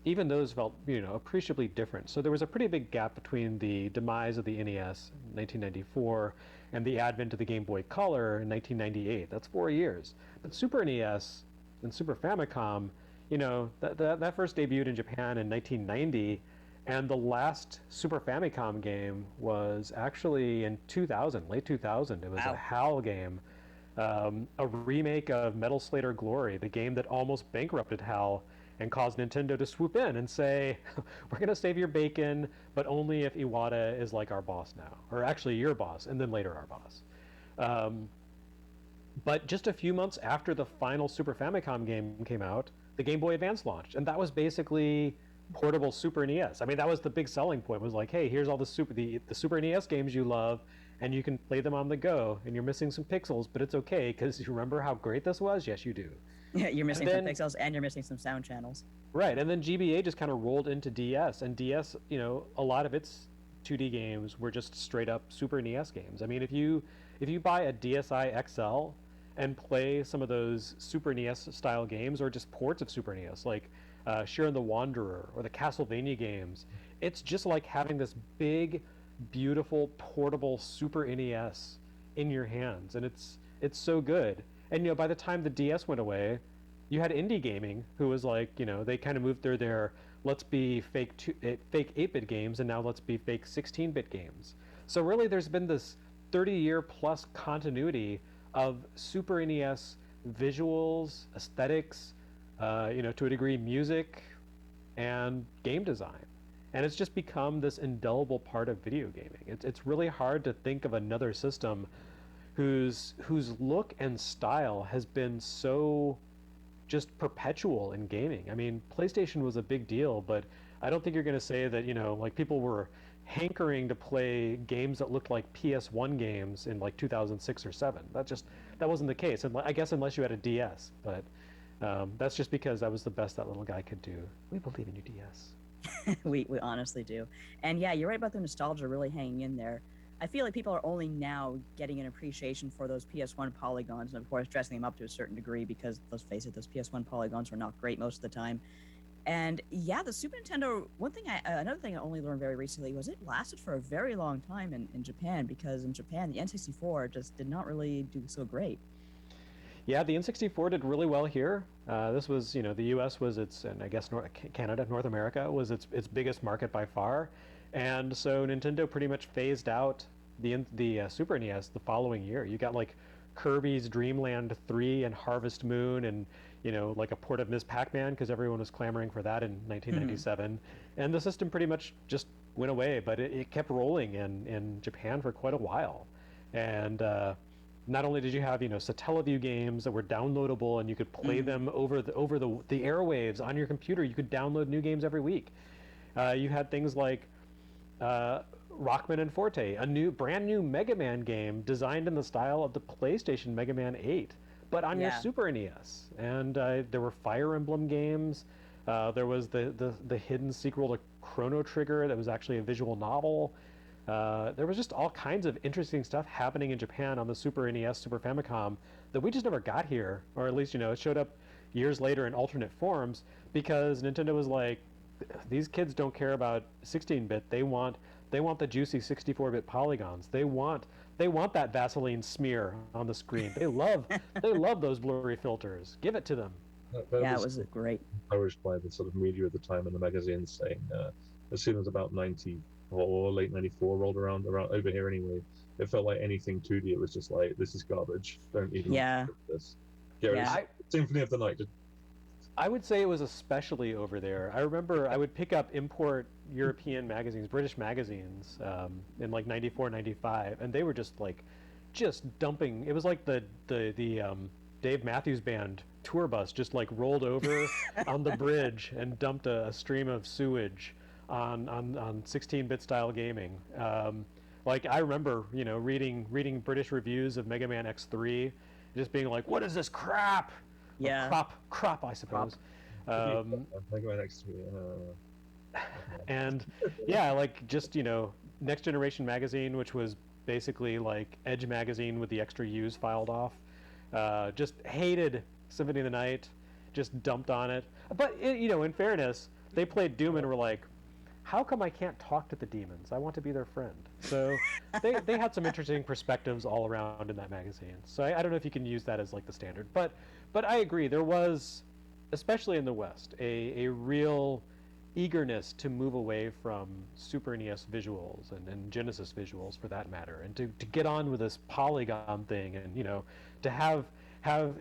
even those felt, appreciably different. So there was a pretty big gap between the demise of the NES in 1994 and the advent of the Game Boy Color in 1998. That's 4 years. But Super NES and Super Famicom, that first debuted in Japan in 1990, and the last Super Famicom game was actually in 2000, late 2000. It was a HAL game, a remake of Metal Slayer Glory, the game that almost bankrupted HAL and caused Nintendo to swoop in and say, we're going to save your bacon, but only if Iwata is like our boss now, or actually your boss, and then later our boss. But just a few months after the final Super Famicom game came out, the Game Boy Advance launched, and that was basically portable Super NES. I mean, that was the big selling point, was like, hey, here's all the Super NES games you love, and you can play them on the go, and you're missing some pixels, but it's okay, because you remember how great this was? Yes, you do. Yeah, you're missing some pixels, and you're missing some sound channels. Right, and then GBA just kind of rolled into DS, and DS, a lot of its 2D games were just straight up Super NES games. I mean, if you buy a DSi XL and play some of those Super NES style games, or just ports of Super NES, like Shiren the Wanderer or the Castlevania games, it's just like having this big, beautiful, portable Super NES in your hands, and it's so good. And by the time the DS went away, you had indie gaming, who was like, they kind of moved through their let's be fake 8-bit games, and now let's be fake 16-bit games. So really, there's been this 30-year plus continuity of Super NES visuals, aesthetics, to a degree, music, and game design. And it's just become this indelible part of video gaming. It's really hard to think of another system whose look and style has been so just perpetual in gaming. I mean, PlayStation was a big deal, but I don't think you're going to say that, like people were hankering to play games that looked like PS1 games in like 2006 or 7. That wasn't the case. And I guess unless you had a DS, but That's just because that was the best that little guy could do. We believe in you, DS. We honestly do. And yeah, you're right about the nostalgia really hanging in there. I feel like people are only now getting an appreciation for those PS1 polygons, and of course dressing them up to a certain degree because, let's face it, those PS1 polygons were not great most of the time. And yeah, the Super Nintendo. Another thing I only learned very recently was it lasted for a very long time in Japan, because in Japan the N64 just did not really do so great. Yeah, the N64 did really well here. This was, the U.S. was its, and I guess Canada, North America was its biggest market by far, and so Nintendo pretty much phased out the Super NES the following year. You got like Kirby's Dream Land 3 and Harvest Moon, and like a port of Ms. Pac-Man because everyone was clamoring for that in 1997, and the system pretty much just went away. But it kept rolling in Japan for quite a while, and not only did you have Satellaview games that were downloadable and you could play them over the airwaves on your computer. You could download new games every week. You had things like Rockman and Forte, a brand new Mega Man game designed in the style of the PlayStation Mega Man 8, but on your Super NES. And there were Fire Emblem games. There was the hidden sequel to Chrono Trigger that was actually a visual novel. There was just all kinds of interesting stuff happening in Japan on the Super NES, Super Famicom that we just never got here, or at least it showed up years later in alternate forms because Nintendo was like, these kids don't care about 16-bit. They want the juicy 64-bit polygons. They want that Vaseline smear on the screen. They love those blurry filters. Give it to them. It was great. Encouraged by the sort of media at the time and the magazines saying, as soon as about 94, late 94 rolled around over here anyway, it felt like anything 2D. It was just like, this is garbage. Don't even look at this. Get rid of Symphony of the Night. I would say it was especially over there. I remember I would pick up import European magazines, British magazines, in like 94, 95, and they were just dumping. It was like the Dave Matthews Band tour bus just like rolled over on the bridge and dumped a stream of sewage on 16-bit style gaming. Like I remember, reading British reviews of Mega Man X3, just being like, "What is this crap?" Yeah, crop, I suppose. Mega Man X3. And yeah, like just Next Generation magazine, which was basically like Edge magazine with the extra U's filed off. Just hated Symphony of the Night, just dumped on it. But in fairness, they played Doom and were like, how come I can't talk to the demons? I want to be their friend. So they had some interesting perspectives all around in that magazine. So I don't know if you can use that as like the standard, but I agree, there was, especially in the West, a real eagerness to move away from Super NES visuals and Genesis visuals for that matter, and to get on with this polygon thing, and to have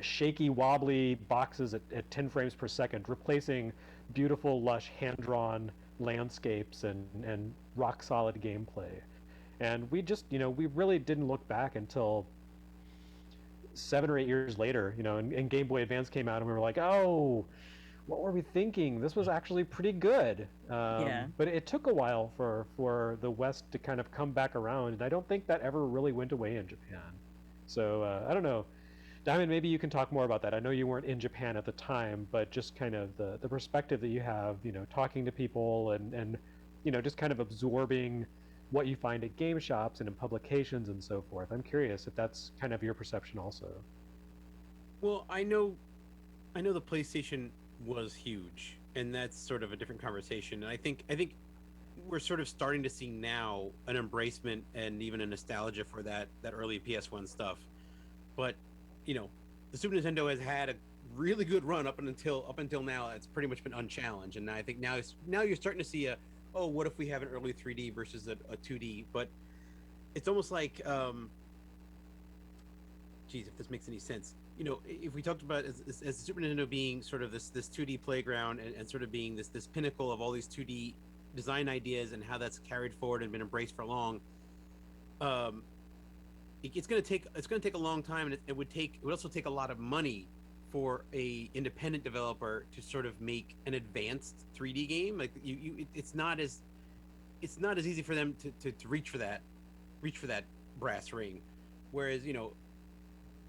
shaky wobbly boxes at 10 frames per second replacing beautiful lush hand-drawn landscapes and rock solid gameplay. And we just we really didn't look back until 7 or 8 years later, and Game Boy Advance came out and we were like, oh, what were we thinking? This was actually pretty good. But it took a while for the West to kind of come back around, and I don't think that ever really went away in Japan. So I don't know. Diamond, maybe you can talk more about that. I know you weren't in Japan at the time, but just kind of the perspective that you have, talking to people and just kind of absorbing what you find at game shops and in publications and so forth. I'm curious if that's kind of your perception also. Well, I know the PlayStation was huge, and that's sort of a different conversation. And I think we're sort of starting to see now an embracement and even a nostalgia for that early PS1 stuff. But the Super Nintendo has had a really good run up until now. It's pretty much been unchallenged, and I think now you're starting to see what if we have an early 3D versus a 2D? But it's almost like, geez, if this makes any sense, if we talked about as the Super Nintendo being sort of this 2D playground and sort of being this pinnacle of all these 2D design ideas and how that's carried forward and been embraced for long. It's going to take a long time, and it would also take a lot of money for a independent developer to sort of make an advanced 3D game. Like it's not as easy for them to reach for that brass ring. Whereas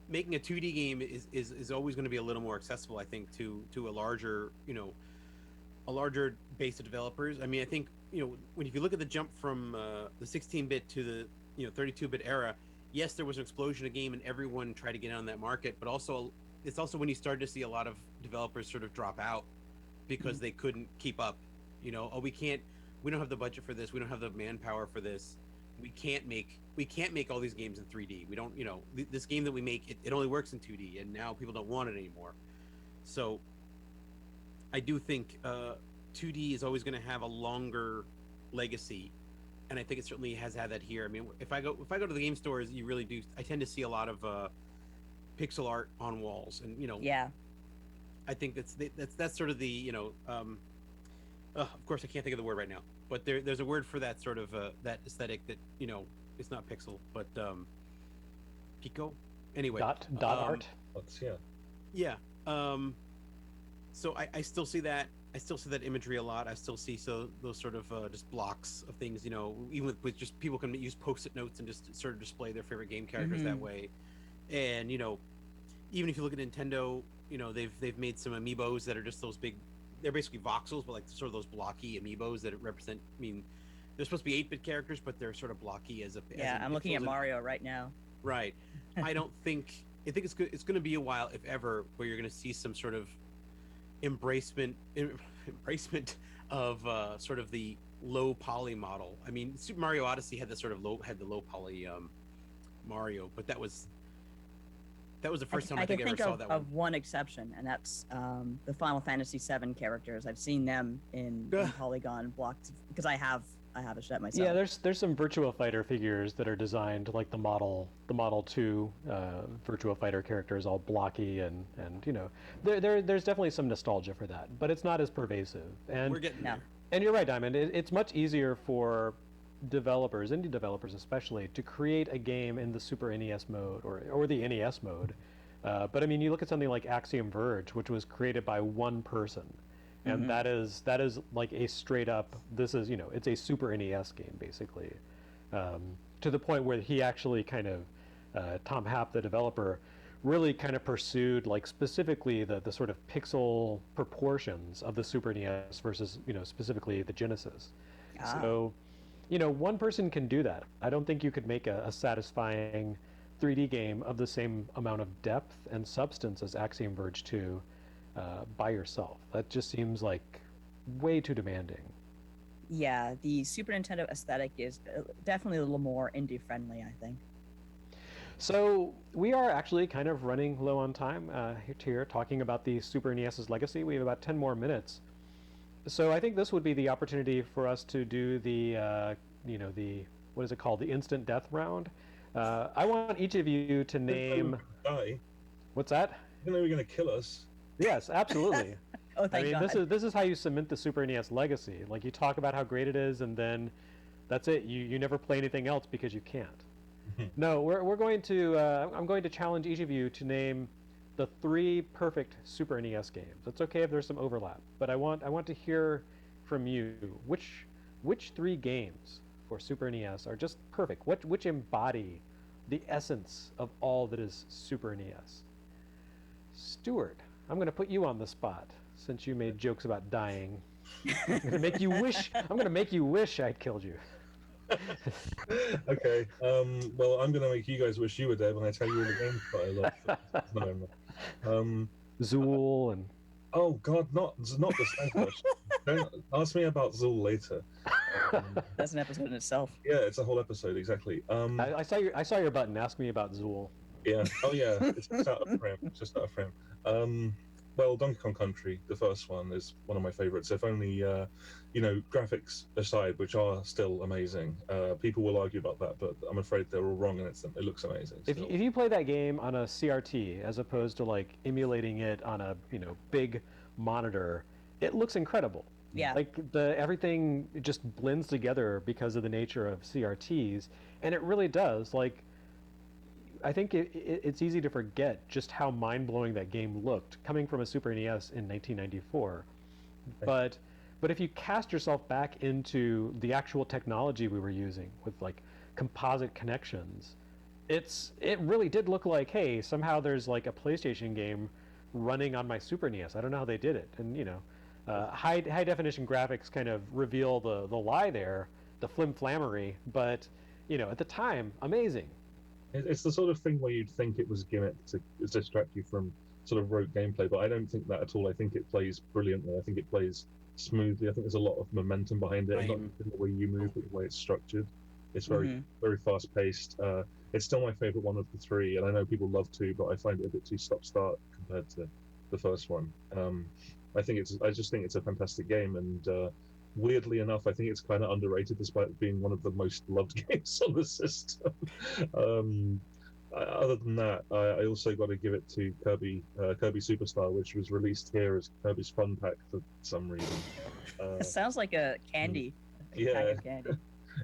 making a 2D game is always going to be a little more accessible, I think, to a larger, a larger base of developers. I mean, I think, if you look at the jump from the 16-bit to the 32-bit era, yes, there was an explosion of game and everyone tried to get on that market, but also it's also when you started to see a lot of developers sort of drop out because they couldn't keep up. Oh, we don't have the budget for this, we don't have the manpower for this, we can't make all these games in 3D. We don't, this game that we make, it only works in 2D, and now people don't want it anymore. So I do think 2D is always going to have a longer legacy, and I think it certainly has had that here. I mean, if I go to the game stores, you really do. I tend to see a lot of pixel art on walls, and Yeah. I think that's sort of the of course I can't think of the word right now, but there's a word for that sort of that aesthetic that it's not pixel, but pico. Anyway, Dot art. That's, yeah. Yeah. So I still see that. I still see that imagery a lot. I still see those sort of just blocks of things. Even with just people can use post-it notes and just sort of display their favorite game characters that way. And even if you look at Nintendo, they've made some amiibos that are just those big. They're basically voxels, but like sort of those blocky amiibos that represent. I mean, they're supposed to be 8-bit characters, but they're sort of blocky as a. Yeah, I'm looking at Mario right now. Right. I think it's good. It's going to be a while, if ever, where you're going to see some sort of embracement of sort of the low poly model. I mean, Super Mario Odyssey had the low poly Mario, but that was the first time I think I ever saw that one. Of one exception, and that's the Final Fantasy VII characters. I've seen them in polygon blocks because I have a set myself. Yeah, there's some Virtua Fighter figures that are designed like the Model 2 Virtua Fighter characters, all blocky and there's definitely some nostalgia for that, but it's not as pervasive. And we're getting there. And you're right, Diamond. It's much easier for developers, indie developers especially, to create a game in the Super NES mode or the NES mode. But I mean, you look at something like Axiom Verge, which was created by one person. And that is like a straight up, this is, it's a Super NES game, basically. To the point where he actually kind of, Tom Happ, the developer, really kind of pursued like specifically the sort of pixel proportions of the Super NES versus, specifically the Genesis. So, one person can do that. I don't think you could make a satisfying 3D game of the same amount of depth and substance as Axiom Verge 2 by yourself. That just seems like way too demanding. Yeah, the Super Nintendo aesthetic is definitely a little more indie friendly, I think. So we are actually kind of running low on time here, talking about the Super NES's legacy. We have about 10 more minutes. So I think this would be the opportunity for us to do the what is it called? The instant death round. I want each of you to name. Die. What's that? You know, you're going to kill us. Yes, absolutely. Oh, thank God. This is how you cement the Super NES legacy. Like, you talk about how great it is, and then that's it. You never play anything else because you can't. No, we're going to. I'm going to challenge each of you to name the 3 perfect Super NES games. It's okay if there's some overlap, but I want to hear from you which 3 games for Super NES are just perfect. Which embody the essence of all that is Super NES. Stuart, I'm going to put you on the spot since you made jokes about dying. I'm going to make you wish I'd killed you. Okay. Well, I'm going to make you guys wish you were dead when I tell you all the games that I love. No. Zool and. Oh God, not the same question. Don't ask me about Zool later. That's an episode in itself. Yeah, it's a whole episode exactly. I saw your button. Ask me about Zool. Yeah. Oh yeah. It's just out of frame. It's just out of frame. Well, Donkey Kong Country, the first one, is one of my favorites. If only, graphics aside, which are still amazing. People will argue about that, but I'm afraid they're all wrong, and it looks amazing. If you play that game on a CRT as opposed to like emulating it on a big monitor, it looks incredible. Yeah. Like everything just blends together because of the nature of CRTs, and it really does. Like, I think it's easy to forget just how mind-blowing that game looked coming from a Super NES in 1994. But if you cast yourself back into the actual technology we were using with like composite connections, it really did look like, hey, somehow there's like a PlayStation game running on my Super NES. I don't know how they did it, and high definition graphics kind of reveal the lie there, the flimflammery, but at the time, amazing. It's the sort of thing where you'd think it was gimmick to distract you from sort of rote gameplay, but I don't think that at all. I think it plays brilliantly. I think it plays smoothly. I think there's a lot of momentum behind it, and not just in the way you move, but the way it's structured. It's very very fast paced. It's still my favorite one of the three, and I know people love 2, but I find it a bit too stop start compared to the first one. I just think it's a fantastic game, and weirdly enough, I think it's kind of underrated despite being one of the most loved games on the system. Other than that, I also got to give it to Kirby Superstar, which was released here as Kirby's Fun Pack for some reason. It sounds like a candy. Yeah. Pack of candy.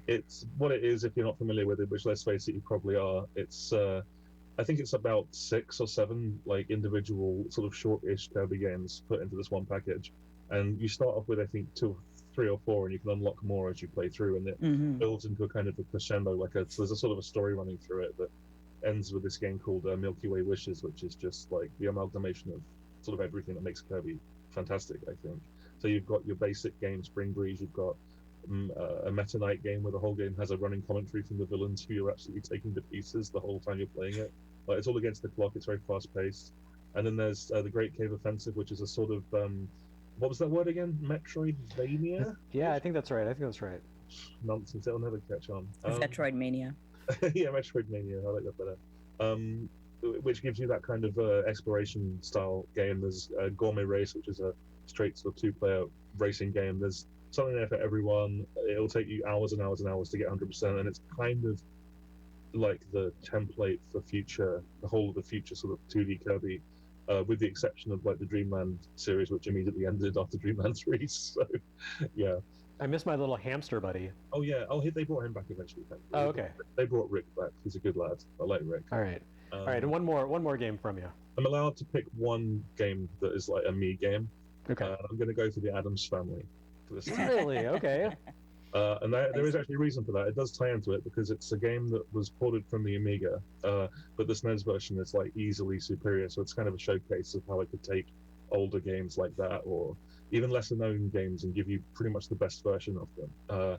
It's what it is if you're not familiar with it, which let's face it, you probably are. It's I think it's about 6 or 7 like individual sort of short-ish Kirby games put into this one package, and you start off with I think 2, 3 or 4, and you can unlock more as you play through, and it builds into a kind of a crescendo. So there's a sort of a story running through it that ends with this game called Milky Way Wishes, which is just like the amalgamation of sort of everything that makes Kirby fantastic, I think. So you've got your basic game, Spring Breeze, you've got a Meta Knight game where the whole game has a running commentary from the villains who you're absolutely taking to pieces the whole time you're playing it. Like, it's all against the clock, it's very fast paced. And then there's the Great Cave Offensive, which is a sort of what was that word again? Metroidvania? Yeah, I think that's right. Nonsense, it'll never catch on. Metroidmania. Yeah, Metroidvania, I like that better. Which gives you that kind of exploration style game. There's Gourmet Race, which is a straight sort of 2-player racing game. There's something there for everyone. It'll take you hours and hours and hours to get 100%, and it's kind of like the template for the whole of the future sort of 2D Kirby, with the exception of like the Dreamland series, which immediately ended after Dreamland 3. So, yeah. I miss my little hamster buddy. Oh yeah. Oh, they brought him back eventually. Oh, okay. They brought Rick back. He's a good lad. I like Rick. All right. All right. And one more game from you. I'm allowed to pick one game that is like a me game. Okay. I'm going to go for the Addams Family. For this Really? Okay. And there is actually a reason for that. It does tie into it because it's a game that was ported from the Amiga, but the SNES version is like easily superior. So it's kind of a showcase of how I could take older games like that, or even lesser known games, and give you pretty much the best version of them.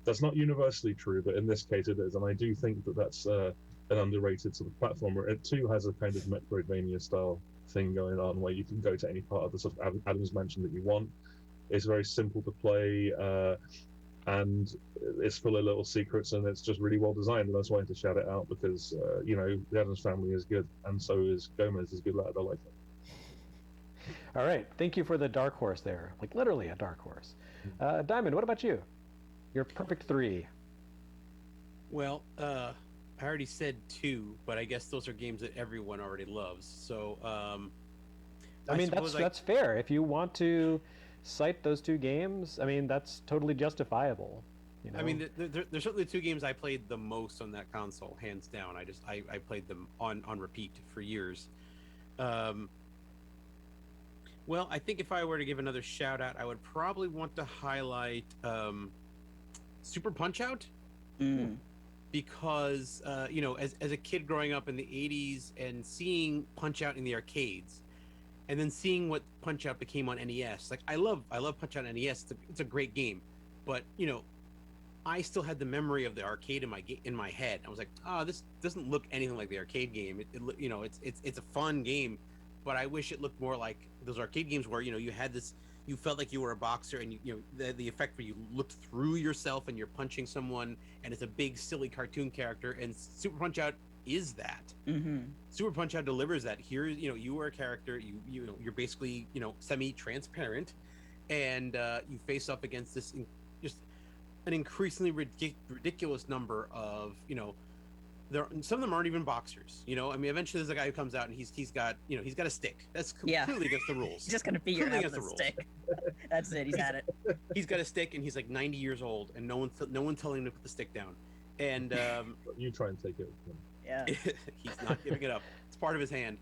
That's not universally true, but in this case it is, and I do think that that's an underrated sort of platformer. It too has a kind of Metroidvania style thing going on where you can go to any part of the sort of Adams Mansion that you want. It's very simple to play, and it's full of little secrets, and it's just really well designed. And I just wanted to shout it out because the Addams Family is good, and so is Gomez is good lad. I like it. All right, thank you for the dark horse there, like literally a dark horse. Diamond, what about you? Your perfect 3. Well, I already said 2, but I guess those are games that everyone already loves. So, I mean, that's fair. If you want to cite those 2 games, I mean, that's totally justifiable. I mean, there's certainly 2 games I played the most on that console, hands down. I played them on repeat for years. Well, I think if I were to give another shout out, I would probably want to highlight Super Punch Out. Because as a kid growing up in the 80s and seeing Punch Out in the arcades, and then seeing what Punch Out became on NES, like I love Punch Out on NES. It's a great game, but I still had the memory of the arcade in my head. I was like, this doesn't look anything like the arcade game. It's a fun game, but I wish it looked more like those arcade games where you had this. You felt like you were a boxer, and the effect where you looked through yourself and you're punching someone, and it's a big silly cartoon character. And Super Punch Out is that. Super Punch Out delivers that. Here, you are a character. You're basically semi-transparent, and you face up against this just an increasingly ridiculous number of some of them aren't even boxers. I mean, eventually there's a guy who comes out and he's got a stick. That's completely against the rules. He's just gonna beat your ass with a stick. That's it. He's had it. He's got a stick and he's like 90 years old, and no one telling him to put the stick down. And you try and take it. Yeah. He's not giving it up. It's part of his hand.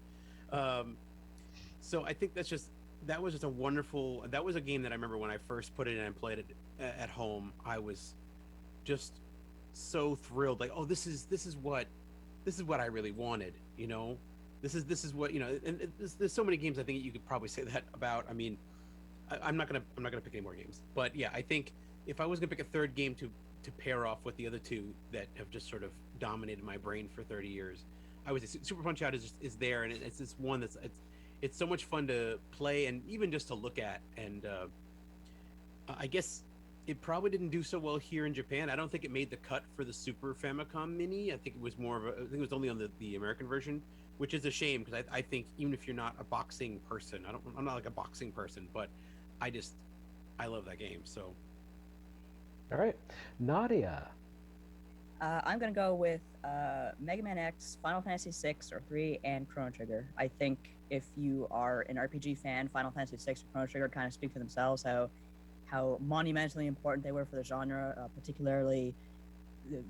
So I think that was just a wonderful. That was a game that I remember when I first put it in and played it at home. I was just so thrilled, like, oh, this is what this is what I really wanted. This is what and there's so many games I think you could probably say that about. I mean, I'm not gonna pick any more games, but yeah, I think if I was gonna pick a third game to pair off with the other two that have just sort of dominated my brain for 30 years, I would say Super Punch Out is there, and it's this one it's so much fun to play and even just to look at, and I guess it probably didn't do so well here in Japan. I don't think it made the cut for the Super Famicom Mini. I think it was more of I think it was only on the American version, which is a shame because I think even if you're not a boxing person, I'm not like a boxing person, but I love that game. So, All right, Nadia. I'm going to go with Mega Man X, Final Fantasy 6 or 3, and Chrono Trigger. I think if you are an RPG fan, Final Fantasy 6 or Chrono Trigger kind of speak for themselves. How monumentally important they were for the genre, particularly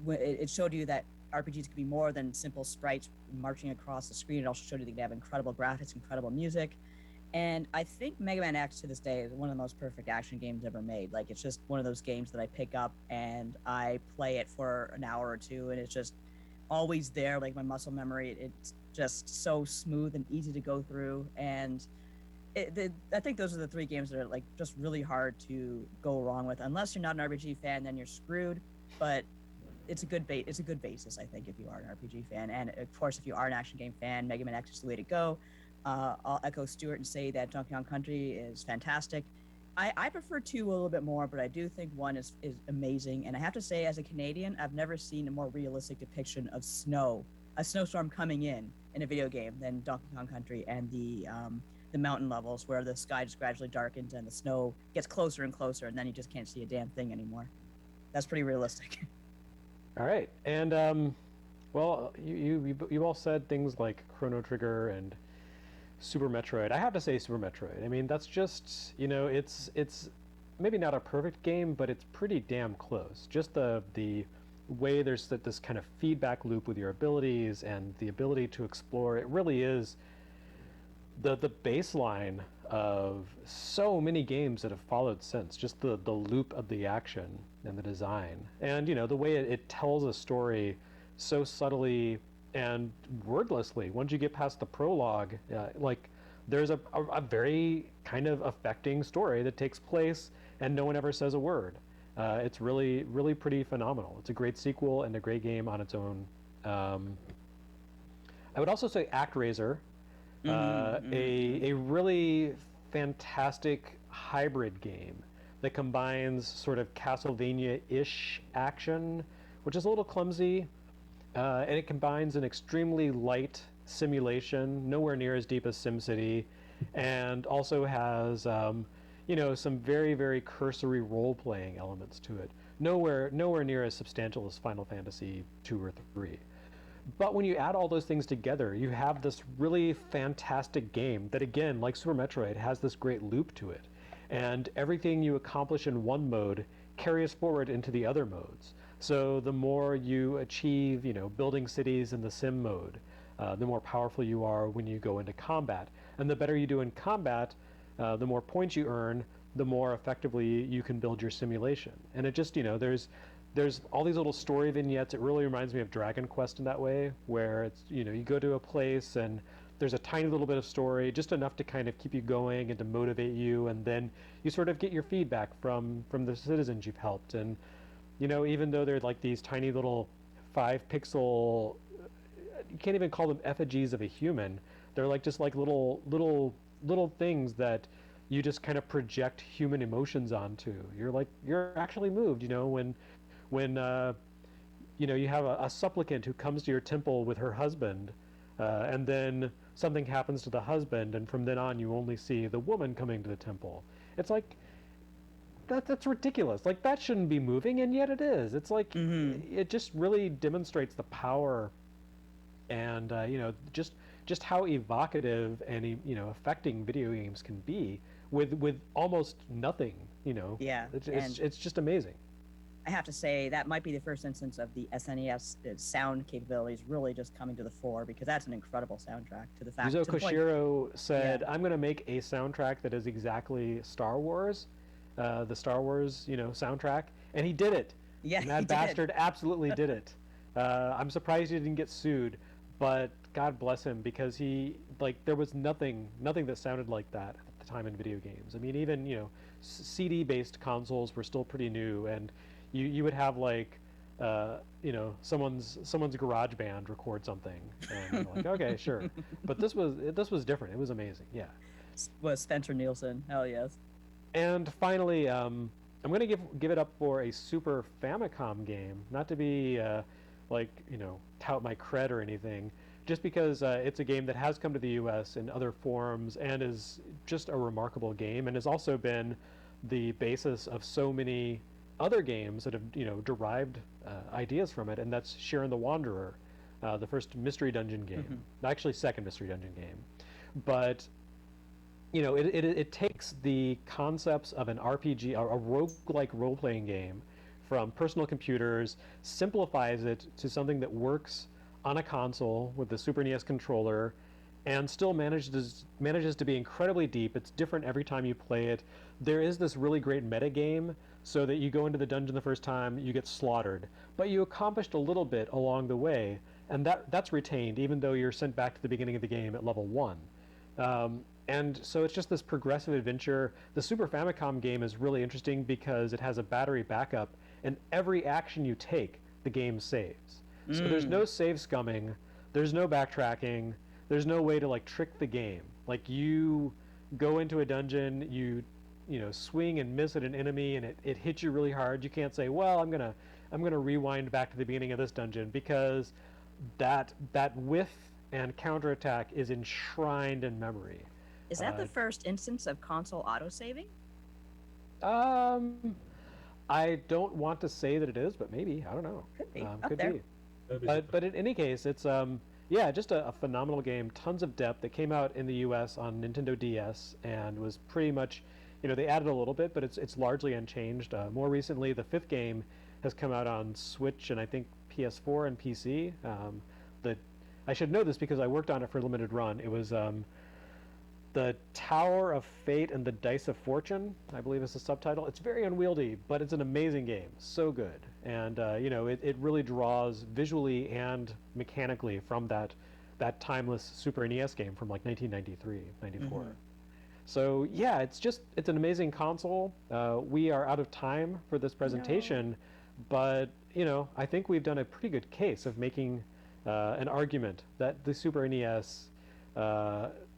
it showed you that RPGs could be more than simple sprites marching across the screen. It also showed you that they have incredible graphics, incredible music. And I think Mega Man X to this day is one of the most perfect action games ever made. Like, it's just one of those games that I pick up and I play it for an hour or two, and it's just always there, like my muscle memory. It's just so smooth and easy to go through. And I think those are the three games that are like just really hard to go wrong with. Unless you're not an RPG fan, then you're screwed. But it's a good basis, I think, if you are an RPG fan. And of course, if you are an action game fan, Mega Man X is the way to go. I'll echo Stuart and say that Donkey Kong Country is fantastic. I prefer 2 a little bit more, but I do think 1 is amazing. And I have to say, as a Canadian, I've never seen a more realistic depiction of a snowstorm coming in a video game than Donkey Kong Country, and the mountain levels where the sky just gradually darkens and the snow gets closer and closer, and then you just can't see a damn thing anymore. That's pretty realistic. All right, and well, you all said things like Chrono Trigger and Super Metroid. I have to say Super Metroid. I mean, that's just, it's maybe not a perfect game, but it's pretty damn close. Just the way there's this kind of feedback loop with your abilities and the ability to explore. It really is the baseline of so many games that have followed since. Just the loop of the action and the design, and the way it tells a story so subtly and wordlessly. Once you get past the prologue, like there's a very kind of affecting story that takes place and no one ever says a word. It's really, really pretty phenomenal. It's a great sequel and a great game on its own. I would also say ActRaiser, a really fantastic hybrid game that combines sort of Castlevania-ish action, which is a little clumsy, and it combines an extremely light simulation, nowhere near as deep as SimCity, and also has some very, very cursory role-playing elements to it. Nowhere near as substantial as Final Fantasy 2 or 3. But when you add all those things together, you have this really fantastic game that, again, like Super Metroid, has this great loop to it. And everything you accomplish in one mode carries forward into the other modes. So the more you achieve, building cities in the sim mode, the more powerful you are when you go into combat. And the better you do in combat, the more points you earn, the more effectively you can build your simulation. And it just, there's all these little story vignettes. It really reminds me of Dragon Quest in that way, where it's, you go to a place and there's a tiny little bit of story, just enough to kind of keep you going and to motivate you, and then you sort of get your feedback from the citizens you've helped. And even though they're like these tiny little 5-pixel, you can't even call them effigies of a human. They're like just like little things that you just kind of project human emotions onto. You're actually moved, when you have a supplicant who comes to your temple with her husband, and then something happens to the husband, and from then on you only see the woman coming to the temple. It's like, that's ridiculous. Like, that shouldn't be moving, and yet it is. It's like, it just really demonstrates the power and, just how evocative and, affecting video games can be with almost nothing, Yeah. It's just amazing. I have to say that might be the first instance of the SNES sound capabilities really just coming to the fore, because that's an incredible soundtrack. To the fact, Yuzo to the Koshiro said, Yeah. "I'm going to make a soundtrack that is exactly Star Wars, the Star Wars, soundtrack," and he did it. Yeah, And that he did. bastard absolutely did it. I'm surprised he didn't get sued, but God bless him, because he, like, there was nothing that sounded like that at the time in video games. I mean, even, you know, CD-based consoles were still pretty new, and you would have, like, you know, someone's garage band record something, and you're like, okay, sure. But this was different. It was amazing. Yeah. Was Spencer Nielsen? Hell yes. And finally, I'm going to give it up for a Super Famicom game, not to be like, you know, tout my cred or anything, just because it's a game that has come to the U.S. in other forms and is just a remarkable game, and has also been the basis of so many other games that have, you know, derived ideas from it, and that's Sharon the Wanderer, the first Mystery Dungeon game, actually second Mystery Dungeon game, but you know, it takes the concepts of an RPG, a roguelike role-playing game, from personal computers, simplifies it to something that works on a console with the Super NES controller, and still manages to be incredibly deep. It's different every time you play it. There is this really great meta game, so that you go into the dungeon the first time, you get slaughtered, but you accomplished a little bit along the way, and that's retained, even though you're sent back to the beginning of the game at level 1. And so it's just this progressive adventure. The Super Famicom game is really interesting because it has a battery backup, and every action you take, the game saves. So there's no save scumming, there's no backtracking, there's no way to, like, trick the game. Like, you go into a dungeon, you know, swing and miss at an enemy, and it hits you really hard. You can't say, well, I'm gonna rewind back to the beginning of this dungeon, because that whiff and counterattack is enshrined in memory. Is that the first instance of console autosaving? I don't want to say that it is, but maybe. I don't know. Could be. Could be. But in any case, it's yeah, just a phenomenal game. Tons of depth. It came out in the U.S. on Nintendo DS and was pretty much, you know, they added a little bit, but it's largely unchanged. More recently, the 5th game has come out on Switch and I think PS4 and PC. I should know this because I worked on it for a limited run. It was the Tower of Fate and the Dice of Fortune, I believe is the subtitle. It's very unwieldy, but it's an amazing game. So good. And, you know, it really draws visually and mechanically from that timeless Super NES game from like 1993, 94. So, yeah, it's an amazing console. We are out of time for this presentation, but, you know, I think we've done a pretty good case of making an argument that the Super NES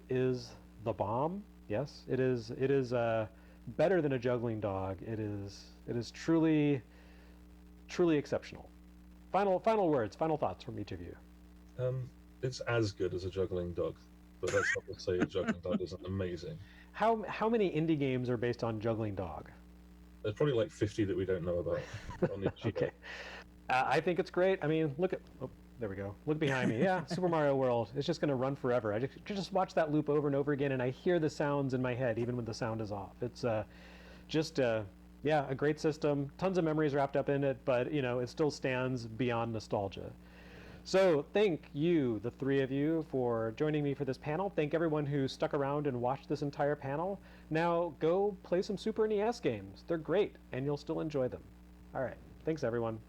is the bomb. Yes, it is better than a juggling dog. It is truly exceptional. Final words, final thoughts from each of you. It's as good as a juggling dog, but that's not to say a juggling dog isn't amazing. How many indie games are based on juggling dog? There's probably like 50 that we don't know about. Okay. I think it's great. I mean, look at... Oh, there we go. Look behind me. Yeah, Super Mario World. It's just going to run forever. I just watch that loop over and over again, and I hear the sounds in my head, even when the sound is off. It's yeah, a great system. Tons of memories wrapped up in it, but, you know, it still stands beyond nostalgia. So thank you, the three of you, for joining me for this panel. Thank everyone who stuck around and watched this entire panel. Now go play some Super NES games. They're great, and you'll still enjoy them. All right. Thanks, everyone.